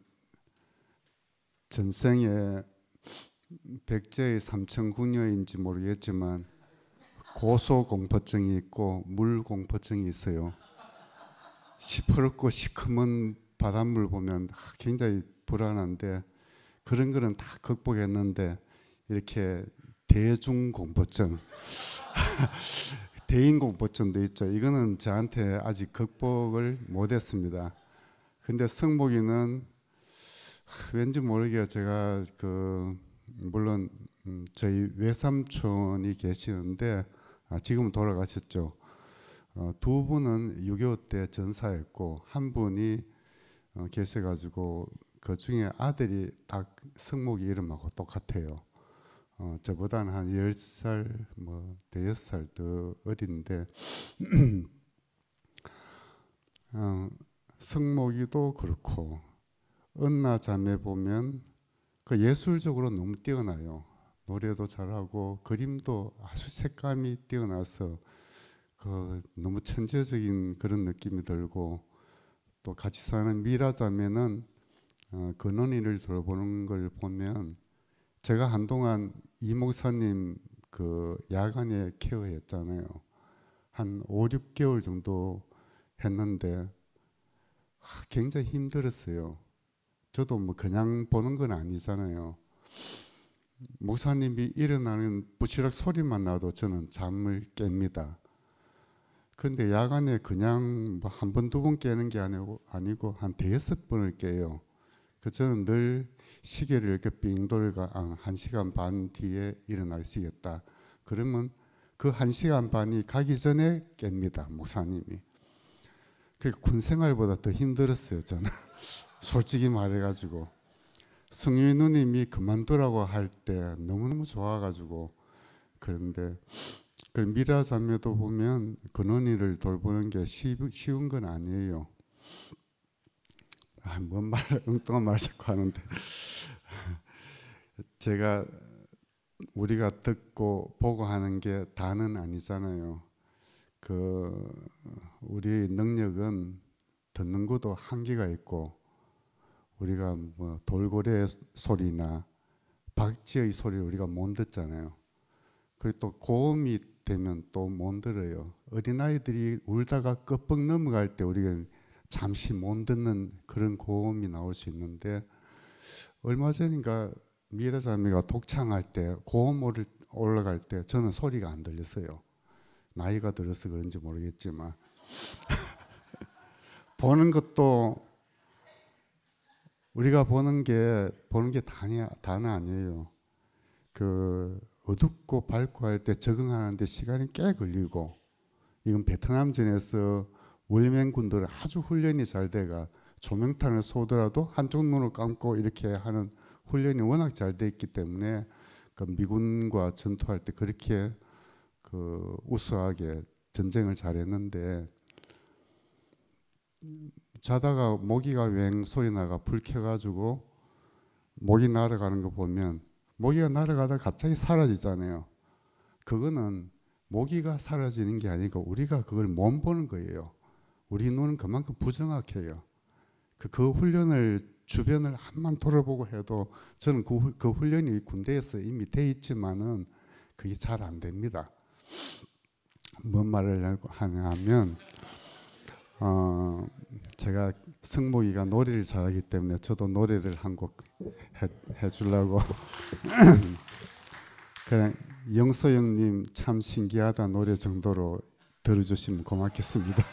전생에 백제의 삼천궁녀인지 모르겠지만 고소공포증이 있고 물공포증이 있어요. 시퍼렇고 시커먼 바닷물 보면 굉장히 불안한데, 그런 거는 다 극복했는데 이렇게 대중공포증 대인공포증도 있죠. 이거는 저한테 아직 극복을 못했습니다. 근데 승복이는 왠지 모르게 제가 물론 저희 외삼촌이 계시는데 지금은 돌아가셨죠. 두 분은 6.25 때 전사했고 한 분이 계셔가지고 그 중에 아들이 딱 승목이 이름하고 똑같아요. 저보다는 한 10살 대여섯 살 더 어린데 승목이도 그렇고 은나 자매 보면 그 예술적으로 너무 뛰어나요. 노래도 잘하고 그림도 아주 색감이 뛰어나서 너무 천재적인 그런 느낌이 들고, 또 같이 사는 미라 자매는 근원이를 돌보는 걸 보면, 제가 한동안 이 목사님 야간에 케어했잖아요. 한 5, 6개월 정도 했는데 굉장히 힘들었어요. 저도 그냥 보는 건 아니잖아요. 목사님이 일어나는 부시락 소리만 나도 저는 잠을 깹니다. 그런데 야간에 그냥 한 번, 두 번 깨는 게 아니고 한 5번을 깨요. 그래서 저는 늘 시계를 이렇게 삥 돌가 1시간 반 뒤에 일어나시겠다. 그러면 그 1시간 반이 가기 전에 깹니다, 목사님이. 군 생활보다 더 힘들었어요, 저는. 솔직히 말해가지고. 승윤이 누님이 그만두라고 할 때 너무너무 좋아가지고. 그런데 미라 자매도 보면 근원이를 돌보는 게 쉬운 건 아니에요. 뭔 말, 엉뚱한 말 자꾸 하는데. 우리가 듣고 보고 하는 게 다는 아니잖아요. 우리의 능력은 듣는 것도 한계가 있고, 우리가 돌고래 소리나 박쥐의 소리를 우리가 못 듣잖아요. 그리고 또 고음이 되면 또 못 들어요. 어린아이들이 울다가 끄뻑 넘어갈 때 우리가 잠시 못 듣는 그런 고음이 나올 수 있는데, 얼마 전인가 미라 자매가 독창할 때 고음 올라갈 때 저는 소리가 안 들렸어요. 나이가 들어서 그런지 모르겠지만 보는 것도 우리가 보는 게 다는 아니에요. 어둡고 밝고 할 때 적응하는데 시간이 꽤 걸리고, 이건 베트남전에서 월맹군들은 아주 훈련이 잘 돼가 조명탄을 쏘더라도 한쪽 눈을 감고 이렇게 하는 훈련이 워낙 잘 돼 있기 때문에 미군과 전투할 때 그렇게 우수하게 전쟁을 잘했는데, 자다가 모기가 웽 소리 나가 불 켜가지고 모기 날아가는 거 보면, 모기가 날아가다 갑자기 사라지잖아요. 그거는 모기가 사라지는 게 아니고 우리가 그걸 못 보는 거예요. 우리 눈은 그만큼 부정확해요. 그 훈련을 주변을 한번 돌아보고 해도 저는 그 훈련이 군대에서 이미 돼 있지만은 그게 잘 안 됩니다. 뭔 말을 하냐면 제가 승목이가 노래를 잘하기 때문에 저도 노래를 한 곡 해주려고 그냥 영소영님 참 신기하다 노래 정도로 들어주시면 고맙겠습니다.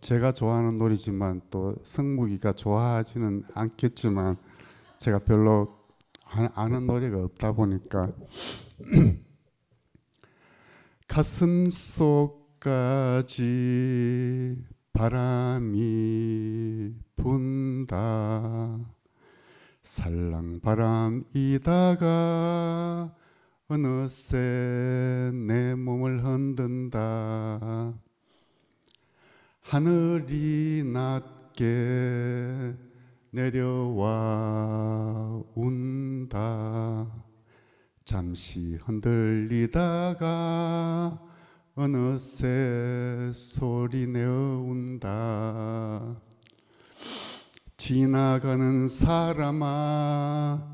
제가 좋아하는 노래지만 또 승목이가 좋아하지는 않겠지만 제가 별로 아는 노래가 없다 보니까 가슴 속까지 바람이 분다 살랑바람이다가 어느새 내 몸을 흔든다 하늘이 낮게 내려와 운다 잠시 흔들리다가 어느새 소리내어 운다 지나가는 사람아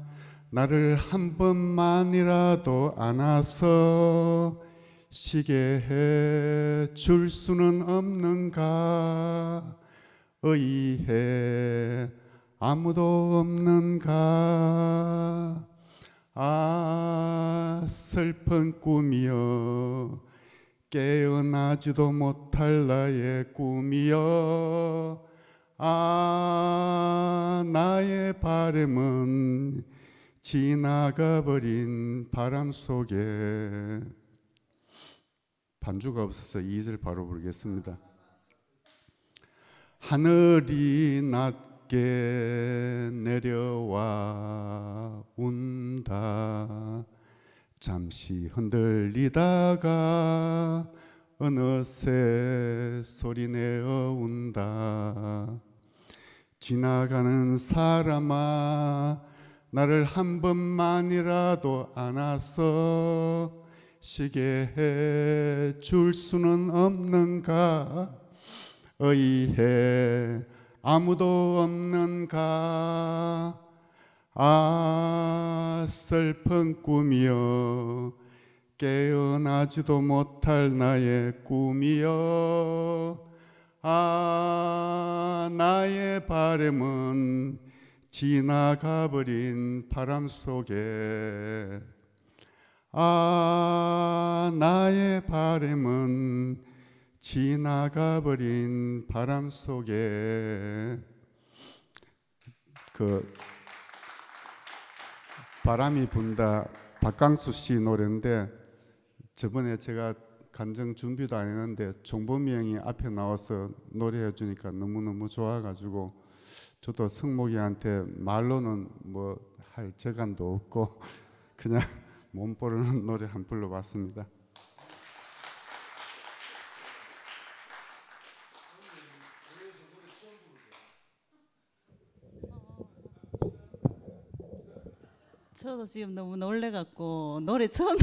나를 한 번만이라도 안아서 쉬게 해 줄 수는 없는가 의해 아무도 없는가 아 슬픈 꿈이여 깨어나지도 못할 나의 꿈이여 아 나의 바람은 지나가버린 바람 속에 반주가 없어서 2절 바로 부르겠습니다. 하늘이 낮게 내려와 운다 잠시 흔들리다가 어느새 소리내어 운다 지나가는 사람아 나를 한 번만이라도 안아서 쉬게 해 줄 수는 없는가 의해 아무도 없는가 아 슬픈 꿈이여 깨어나지도 못할 나의 꿈이여 아 나의 바람은 지나가버린 바람 속에 아 나의 바람은 지나가버린 바람 속에 그 바람이 분다 박강수 씨 노래인데 저번에 제가 간정 준비도 안 했는데 종범이 형이 앞에 나와서 노래해 주니까 너무너무 좋아가지고 저도 승목이한테 말로는 뭐 할 재간도 없고 그냥 몸부르는 노래 한 불러봤습니다. 저도 지금 너무 놀래갖고 노래 처음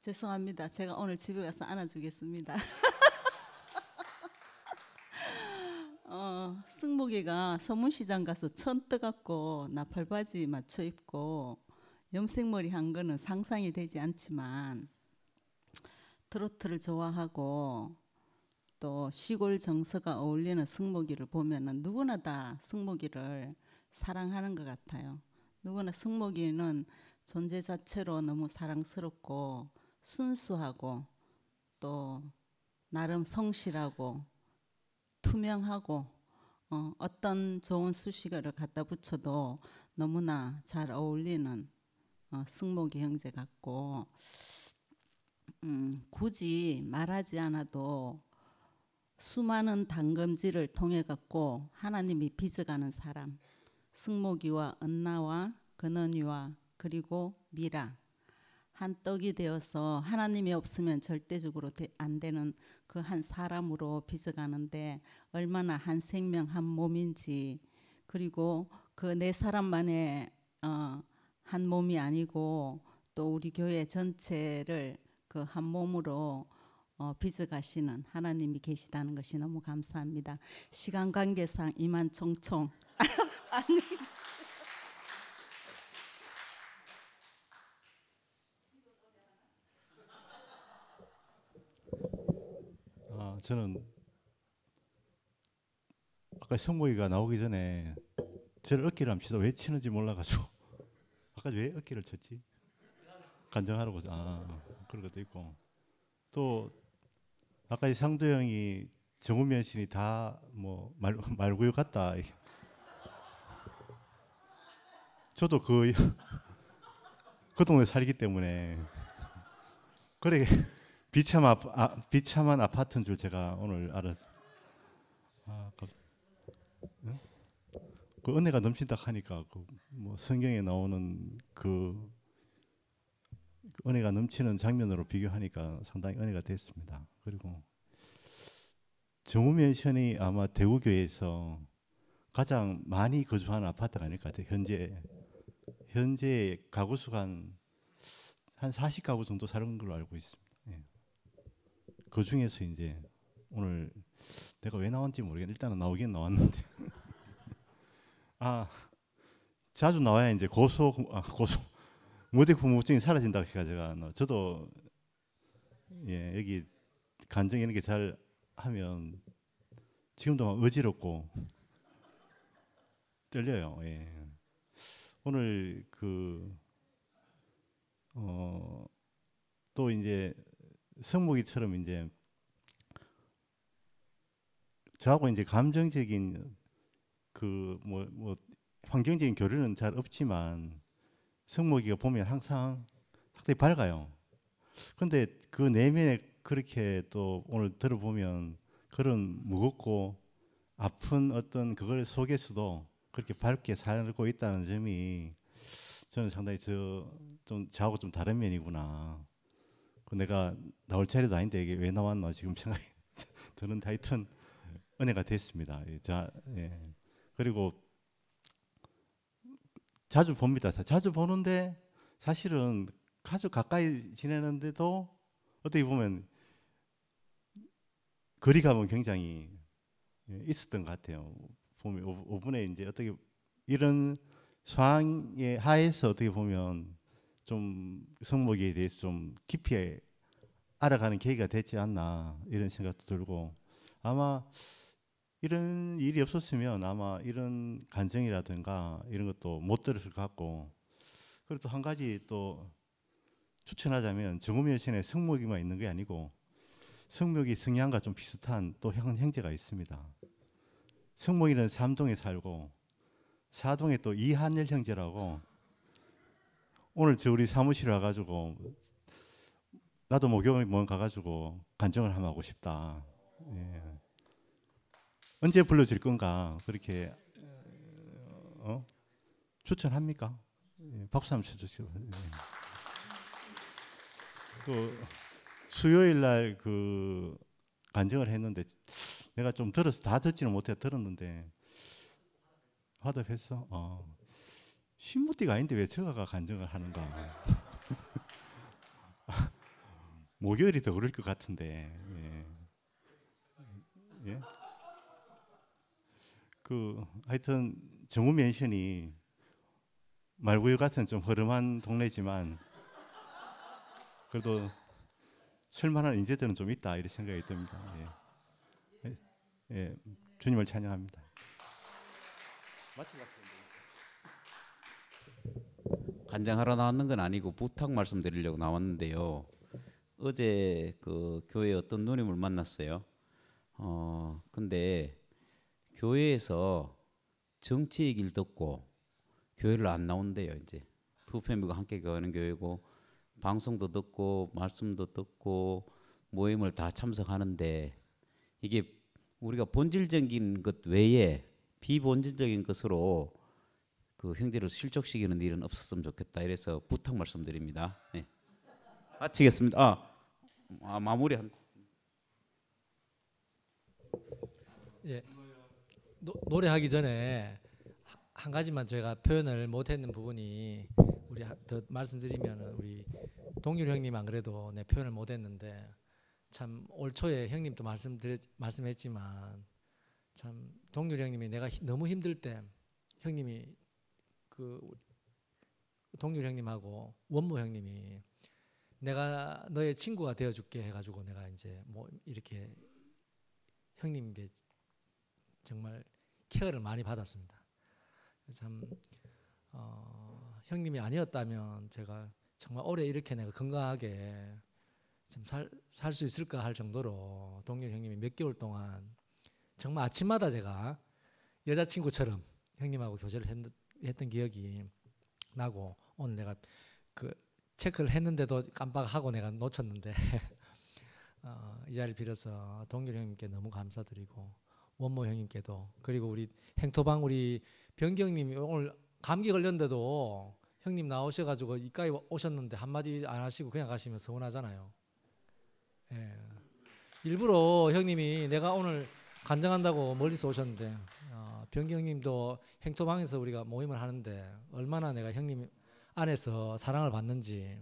죄송합니다. 제가 오늘 집에 가서 안아주겠습니다. 승목이가 서문시장 가서 천 떠갖고 나팔바지 맞춰 입고 염색머리 한 거는 상상이 되지 않지만 트로트를 좋아하고 또 시골 정서가 어울리는 승목이를 보면은 누구나 다 승목이를 사랑하는 것 같아요. 누구나 승목이는 존재 자체로 너무 사랑스럽고 순수하고 또 나름 성실하고 투명하고 어떤 좋은 수식어를 갖다 붙여도 너무나 잘 어울리는 승목이 형제 같고 굳이 말하지 않아도 수많은 단검질을 통해 갖고 하나님이 빚어가는 사람 승목이와 은나와 근원이와 그리고 미라 한 떡이 되어서 하나님이 없으면 절대적으로 안 되는 그 한 사람으로 빚어가는데 얼마나 한 생명 한 몸인지, 그리고 그 네 사람만의 한 몸이 아니고 또 우리 교회 전체를 그 한 몸으로 빚어가시는 하나님이 계시다는 것이 너무 감사합니다. 시간 관계상 이만 총총 저는 아까 성모이가 나오기 전에 저를 어깨를 합시다 왜 치는지 몰라가지고 아까 왜 어깨를 쳤지? 간증하라고. 그런 것도 있고, 또 아까 이 상도 형이 정우면 신이 다 뭐 말구유 같다. 저도 그 동네 살기 때문에 그래 비참한 아파트인 줄 제가 오늘 알았어요. 그 은혜가 넘친다 하니까 뭐 성경에 나오는 그 은혜가 넘치는 장면으로 비교하니까 상당히 은혜가 됐습니다. 그리고 정우면 시원이 아마 대구교회에서 가장 많이 거주하는 아파트가 아닐 것 같아요. 현재 가구 수가 한 40가구 정도 사는 걸로 알고 있습니다. 예. 그 중에서 이제 오늘 내가 왜 나왔는지 모르겠는데 일단은 나오긴 나왔는데 자주 나와야 이제 고소 무대 궁금증이 사라진다고 해가 저도 여기 간증 이런 게 잘 하면 지금도 막 어지럽고 떨려요. 오늘 또 이제 성목이처럼 이제 저하고 이제 감정적인 뭐 환경적인 교류는 잘 없지만 성목이가 보면 항상 상당히 밝아요. 근데 그 내면에 그렇게 또 오늘 들어보면 그런 무겁고 아픈 어떤 그걸 속에서도 그렇게 밝게 살고 있다는 점이 저는 상당히 저하고 좀 다른 면이구나. 내가 나올 자리도 아닌데 이게 왜 나왔나 지금 생각이 드는 하여튼 은혜가 됐습니다. 그리고 자주 봅니다. 자주 보는데 사실은 아주 가까이 지내는데도 어떻게 보면 거리감은 굉장히 있었던 것 같아요. 보면 5분에 이제 어떻게 이런 상황의 하에서 어떻게 보면 좀 성목에 대해서 좀 깊이 알아가는 계기가 됐지 않나 이런 생각도 들고, 아마 이런 일이 없었으면 아마 이런 간증이라든가 이런 것도 못 들었을 것 같고, 그리고 또 한 가지 또 추천하자면 정우면 신의 성목이만 있는 게 아니고 성목이 성향과 좀 비슷한 또 형제가 있습니다. 성목이는 삼동에 살고 사동에 또 이한열 형제라고, 오늘 우리 사무실에 와가지고 나도 목욕을 가가지고 간증을 한번 하고 싶다. 언제 불러줄 건가 그렇게 추천합니까? 박수 한번 쳐주시고. 수요일 날 간증을 했는데 내가 좀 다 듣지는 못해 들었는데 화답했어. 신부띠가 아닌데 왜 저가 간증을 하는가? 목요일이 더 그럴 것 같은데. 하여튼 정우 맨션이 말구유 같은 좀 허름한 동네지만 그래도 쓸만한 인재들은 좀 있다 이런 생각이 듭니다. 주님을 찬양합니다. 간장하러 나왔는 건 아니고 부탁 말씀드리려고 나왔는데요. 어제 그 교회 어떤 누님을 만났어요. 근데 교회에서 정치 얘기를 듣고 교회를 안 나온대요. 이제 두 패밀리가 함께 가는 교회고 방송도 듣고 말씀도 듣고 모임을 다 참석하는데 이게 우리가 본질적인 것 외에 비본질적인 것으로 그 형제를 실족시키는 일은 없었으면 좋겠다. 이래서 부탁 말씀드립니다. 마치겠습니다. 마무리한. 예. 노래하기 전에 한 가지만 제가 표현을 못했는 부분이 우리 더 말씀드리면 우리 동률 형님 안 그래도 내 표현을 못했는데 참 올 초에 형님도 말씀했지만 참 동률 형님이 내가 너무 힘들 때 형님이 그 동률 형님하고 원모 형님이 내가 너의 친구가 되어줄게 해가지고 내가 이제 뭐 이렇게 형님께 정말 케어를 많이 받았습니다. 참 형님이 아니었다면 제가 정말 오래 이렇게 내가 건강하게 좀 살 수 있을까 할 정도로 동률 형님이 몇 개월 동안 정말 아침마다 제가 여자친구처럼 형님하고 교제를 했던 기억이 나고 오늘 내가 그 체크를 했는데도 깜빡하고 내가 놓쳤는데 이 자리를 빌어서 동률 형님께 너무 감사드리고 원모 형님께도 그리고 우리 행토방 우리 변경님이 오늘 감기 걸렸는데도 형님 나오셔가지고 이까지 오셨는데 한마디 안 하시고 그냥 가시면 서운하잖아요. 예. 일부러 형님이 내가 오늘 간증한다고 멀리서 오셨는데 변경님도 행토방에서 우리가 모임을 하는데 얼마나 내가 형님 안에서 사랑을 받는지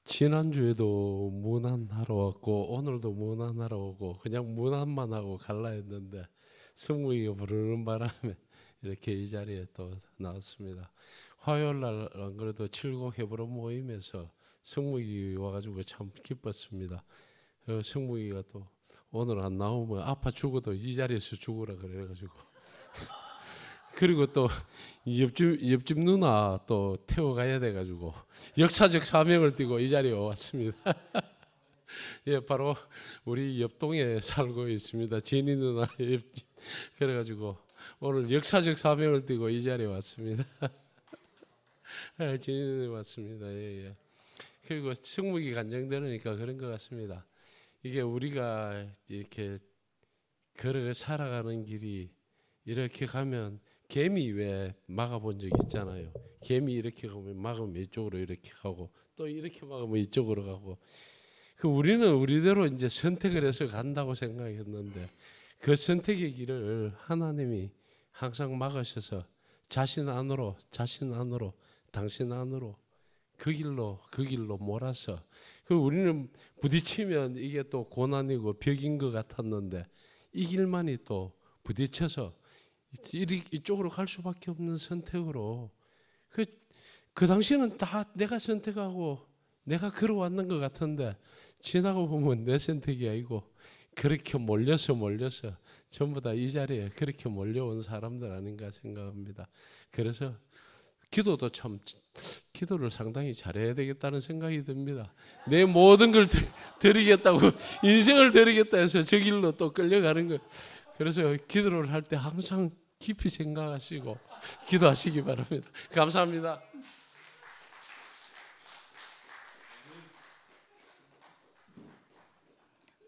지난주에도 문안하러 왔고 오늘도 문안하러 오고 그냥 문안만 하고 갈라 했는데 성무이가 부르는 바람에 이렇게 이 자리에 또 나왔습니다. 화요일날 안 그래도 칠곡 해보러 모임에서 성무이 와가지고 참 기뻤습니다. 성무이가 또 오늘 안 나오면 아파 죽어도 이 자리에서 죽으라 그래가지고 그리고 또 옆집 누나 또 태워가야 돼가지고 역사적 사명을 띠고 이 자리에 왔습니다. 예, 바로 우리 옆동에 살고 있습니다. 진이 누나 옆집. 그래가지고 오늘 역사적 사명을 띠고 이 자리에 왔습니다. 진이 누나 왔습니다. 예. 그리고 성묵이 간증되니까 그런 것 같습니다. 이게 우리가 이렇게 걸어 살아가는 길이 이렇게 가면 개미 왜 막아본 적 있잖아요. 개미 이렇게 가면 막으면 이쪽으로 이렇게 가고 또 이렇게 막으면 이쪽으로 가고 그 우리는 우리대로 이제 선택을 해서 간다고 생각했는데 그 선택의 길을 하나님이 항상 막으셔서 자신 안으로 당신 안으로 그 길로 몰아서 그 우리는 부딪히면 이게 또 고난이고 벽인 것 같았는데 이 길만이 또 부딪혀서 이쪽으로 갈 수밖에 없는 선택으로 그 당시에는 다 내가 선택하고 내가 걸어왔는 것 같은데 지나고 보면 내 선택이 아니고 그렇게 몰려서 전부 다 이 자리에 그렇게 몰려온 사람들 아닌가 생각합니다. 그래서 기도를 상당히 잘해야 되겠다는 생각이 듭니다. 내 모든 걸 드리겠다고 인생을 드리겠다 해서 저 길로 또 끌려가는 거예요. 그래서 기도를 할 때 항상 깊이 생각하시고 기도하시기 바랍니다. 감사합니다.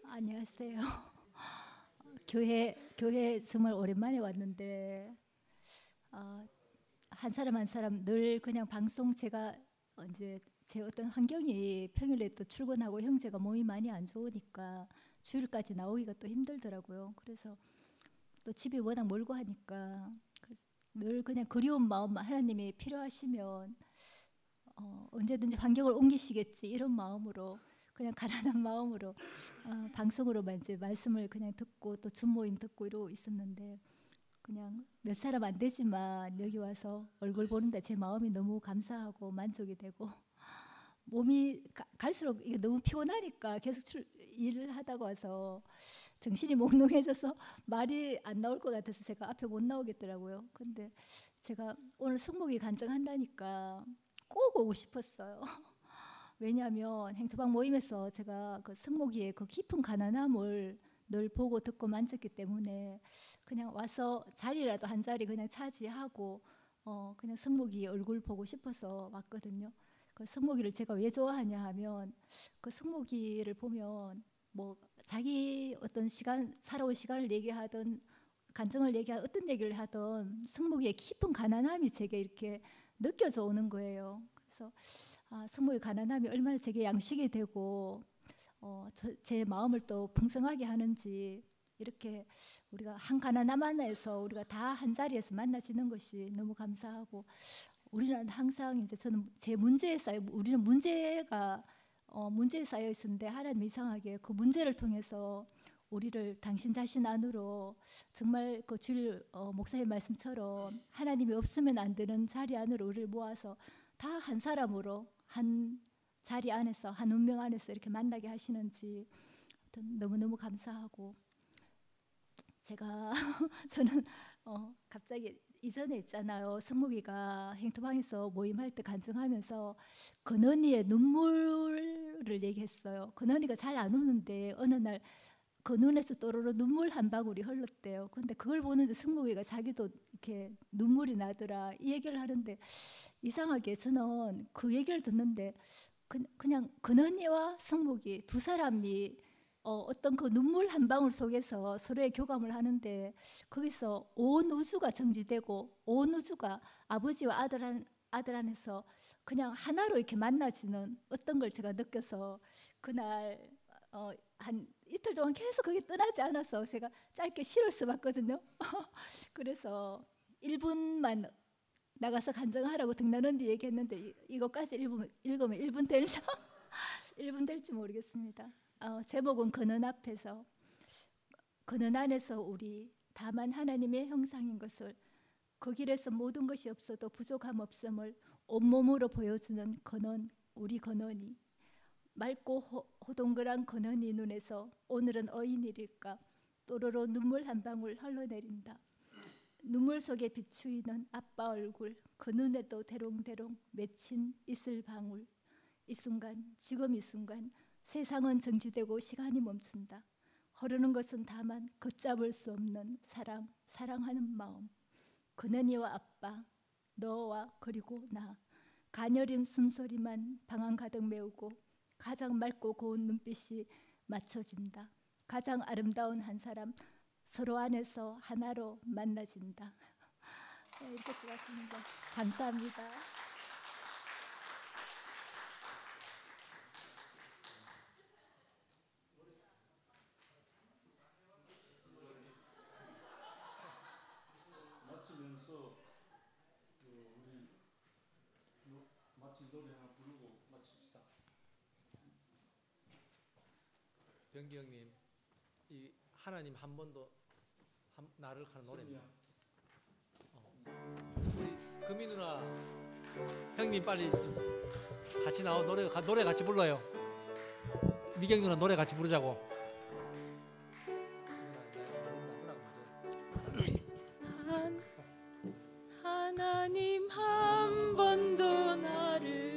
안녕하세요. 교회 정말 오랜만에 왔는데 한 사람 한 사람 늘 그냥 방송 제가 이제 제 어떤 환경이 평일에 또 출근하고 형제가 몸이 많이 안 좋으니까 주일까지 나오기가 또 힘들더라고요. 그래서 또 집이 워낙 멀고 하니까 늘 그냥 그리운 마음 하나님이 필요하시면 언제든지 환경을 옮기시겠지 이런 마음으로 그냥 가난한 마음으로 방송으로만 이제 말씀을 그냥 듣고 또 준모임 듣고 이러고 있었는데 그냥 몇 사람 안 되지만 여기 와서 얼굴 보는데 제 마음이 너무 감사하고 만족이 되고 몸이 갈수록 이게 너무 피곤하니까 계속 일을 하다가 와서 정신이 몽롱해져서 말이 안 나올 것 같아서 제가 앞에 못 나오겠더라고요. 근데 제가 오늘 승목이 간증한다니까 꼭 오고 싶었어요. 왜냐하면 행토방 모임에서 제가 그 승목이의 그 깊은 가난함을 늘 보고 듣고 만졌기 때문에 그냥 와서 자리라도 한 자리 그냥 차지하고 그냥 승목이 얼굴 보고 싶어서 왔거든요. 그 승목이를 제가 왜 좋아하냐 하면 그 승목이를 보면 뭐 자기 어떤 시간 살아온 시간을 얘기하든 간증을 얘기하든 어떤 얘기를 하든 승목이의 깊은 가난함이 제게 이렇게 느껴져 오는 거예요. 그래서 승목의 가난함이 얼마나 제게 양식이 되고 제 마음을 또 풍성하게 하는지, 이렇게 우리가 한 가난함 안에서 우리가 다 한 자리에서 만나지는 것이 너무 감사하고, 우리는 항상 이제 저는 제 문제에 쌓여, 우리는 문제에 쌓여 있었는데 하나님 이상하게 그 문제를 통해서 우리를 당신 자신 안으로, 정말 그 주일 목사님 말씀처럼 하나님이 없으면 안 되는 자리 안으로 우리를 모아서 다 한 사람으로 한 자리 안에서 한 운명 안에서 이렇게 만나게 하시는지 너무너무 감사하고, 제가 저는 갑자기 이전에 있잖아요. 승목이가 행토방에서 모임할 때 간증하면서 근언니의 눈물을 얘기했어요. 근언니가 잘 안 우는데 어느 날 그 눈에서 또르르 눈물 한 방울이 흘렀대요. 근데 그걸 보는데 승목이가 자기도 이렇게 눈물이 나더라, 이 얘기를 하는데, 이상하게 저는 그 얘기를 듣는데 그냥 근언니와 승목이 두 사람이 어떤 그 눈물 한 방울 속에서 서로의 교감을 하는데, 거기서 온 우주가 정지되고 온 우주가 아버지와 아들 안에서 그냥 하나로 이렇게 만나지는 어떤 걸 제가 느껴서, 그날 한 이틀 동안 계속 거기 떠나지 않아서 제가 짧게 시를 써봤거든요. 그래서 1분만 나가서 간증하라고 등나는데 얘기했는데, 이것까지 읽으면 1분 될나? 1분 될지 모르겠습니다. 제목은 근원 앞에서, 근원 안에서 우리 다만 하나님의 형상인 것을, 그 길에서 모든 것이 없어도 부족함 없음을 온몸으로 보여주는 근원, 우리 근원이 맑고 호동그란 근원이 눈에서 오늘은 어인일일까 또르르 눈물 한 방울 흘러내린다. 눈물 속에 비추이는 아빠 얼굴, 그 눈에도 대롱대롱 맺힌 이슬 방울. 이 순간, 지금 이 순간 세상은 정지되고 시간이 멈춘다. 흐르는 것은 다만 걷잡을 수 없는 사랑, 사랑하는 마음. 근원이와 아빠, 너와 그리고 나. 가녀린 숨소리만 방 안 가득 메우고 가장 맑고 고운 눈빛이 맞춰진다. 가장 아름다운 한 사람, 서로 안에서 하나로 만나진다. 네, 이렇게 쓰았습니다. 감사합니다. 마치면서 우리 마침 노래 하나 부르고 마칩시다. 병기 형님, 이 하나님 한 번도 나를 하는 노래입니다. 우리 금이 누나 형님 빨리 좀 같이 나와 노래 같이 불러요. 미경 누나 노래 같이 부르자고. 하나님 한 번도 나를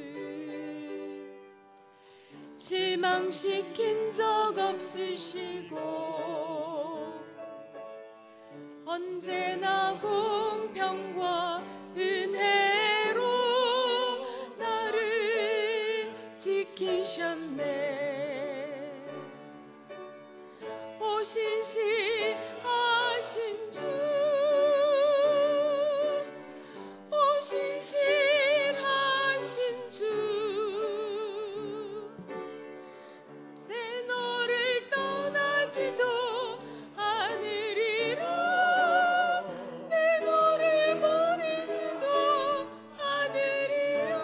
실망시킨 적 없으시고 언제나 공평과 은혜로 나를 지키셨네. 오신실하신 주, 오신실하신 주, 내 너를 떠나지도 않으리라, 내 너를 버리지도 않으리라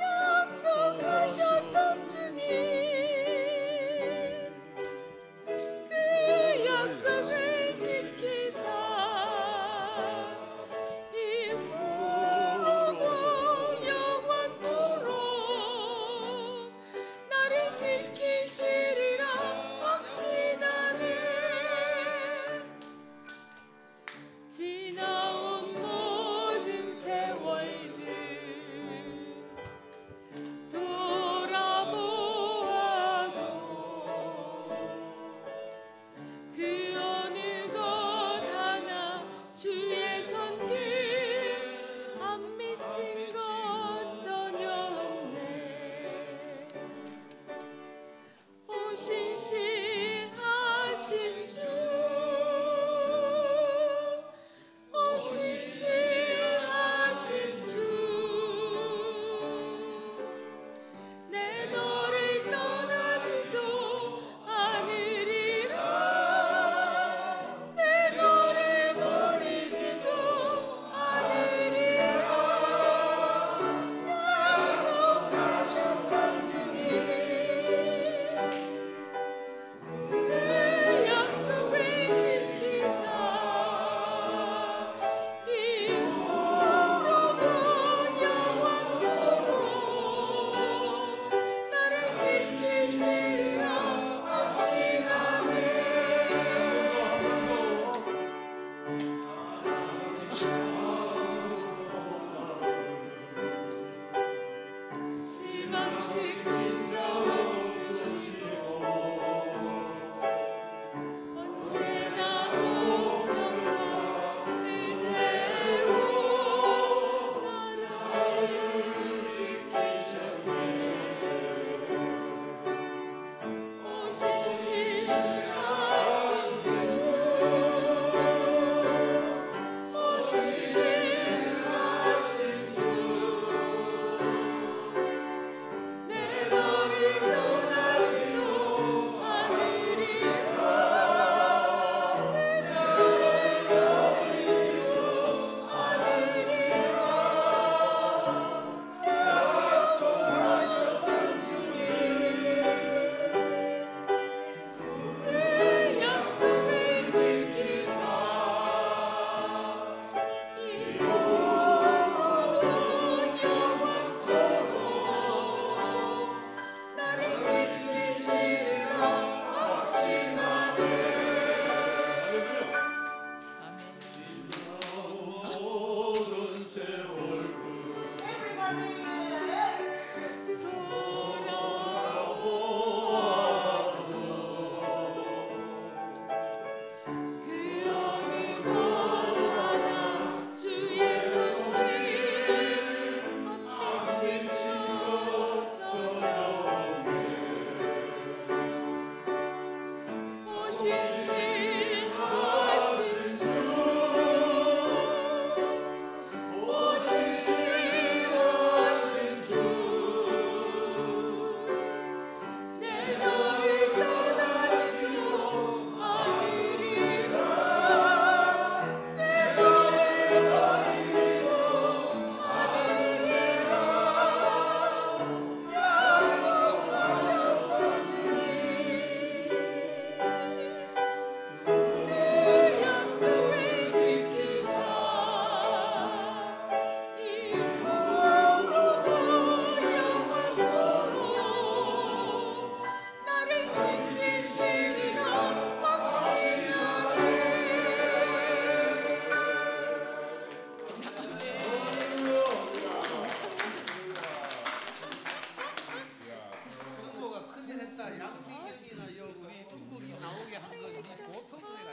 약속하셨던 주님, 그 신실하신 주, 오 신실하신 주, 내 너를 떠나지도 않으리라, 내 너를 버리지도 않으리라 약속하셨던 주님, 그 약속을 지키사 이후로도 영원토록 나를 지키시리라 확신하네. 실망시킨 적 없으시고 언제나 공평과 은혜로 나를 지키셨네. 오 신실하신 주, 오 신실하신 주, 내 너를 떠나지도 않으리라, 내 너를 버리지도 않으리라 약속하셨던 주님, 그 약속을 지키사 이후로도 영원토록 나를 지키시리라 확신하네. 모든 세월 그 어느 것 하나 주의 손길 헛빛이 젖어오네. 오 신실하신 주, 오 신실하신 주, 내 너를 떠나지도 않으리라, 내 너를 버리지도 않으리라 약속하셨던 주님, 그 약속을 지키사 이후로도 영원토록 나를 지키시리라 확신하네. 승모가 큰일 했다. 양미경이나 우리 중국이 나오게 한 건 보통 노래가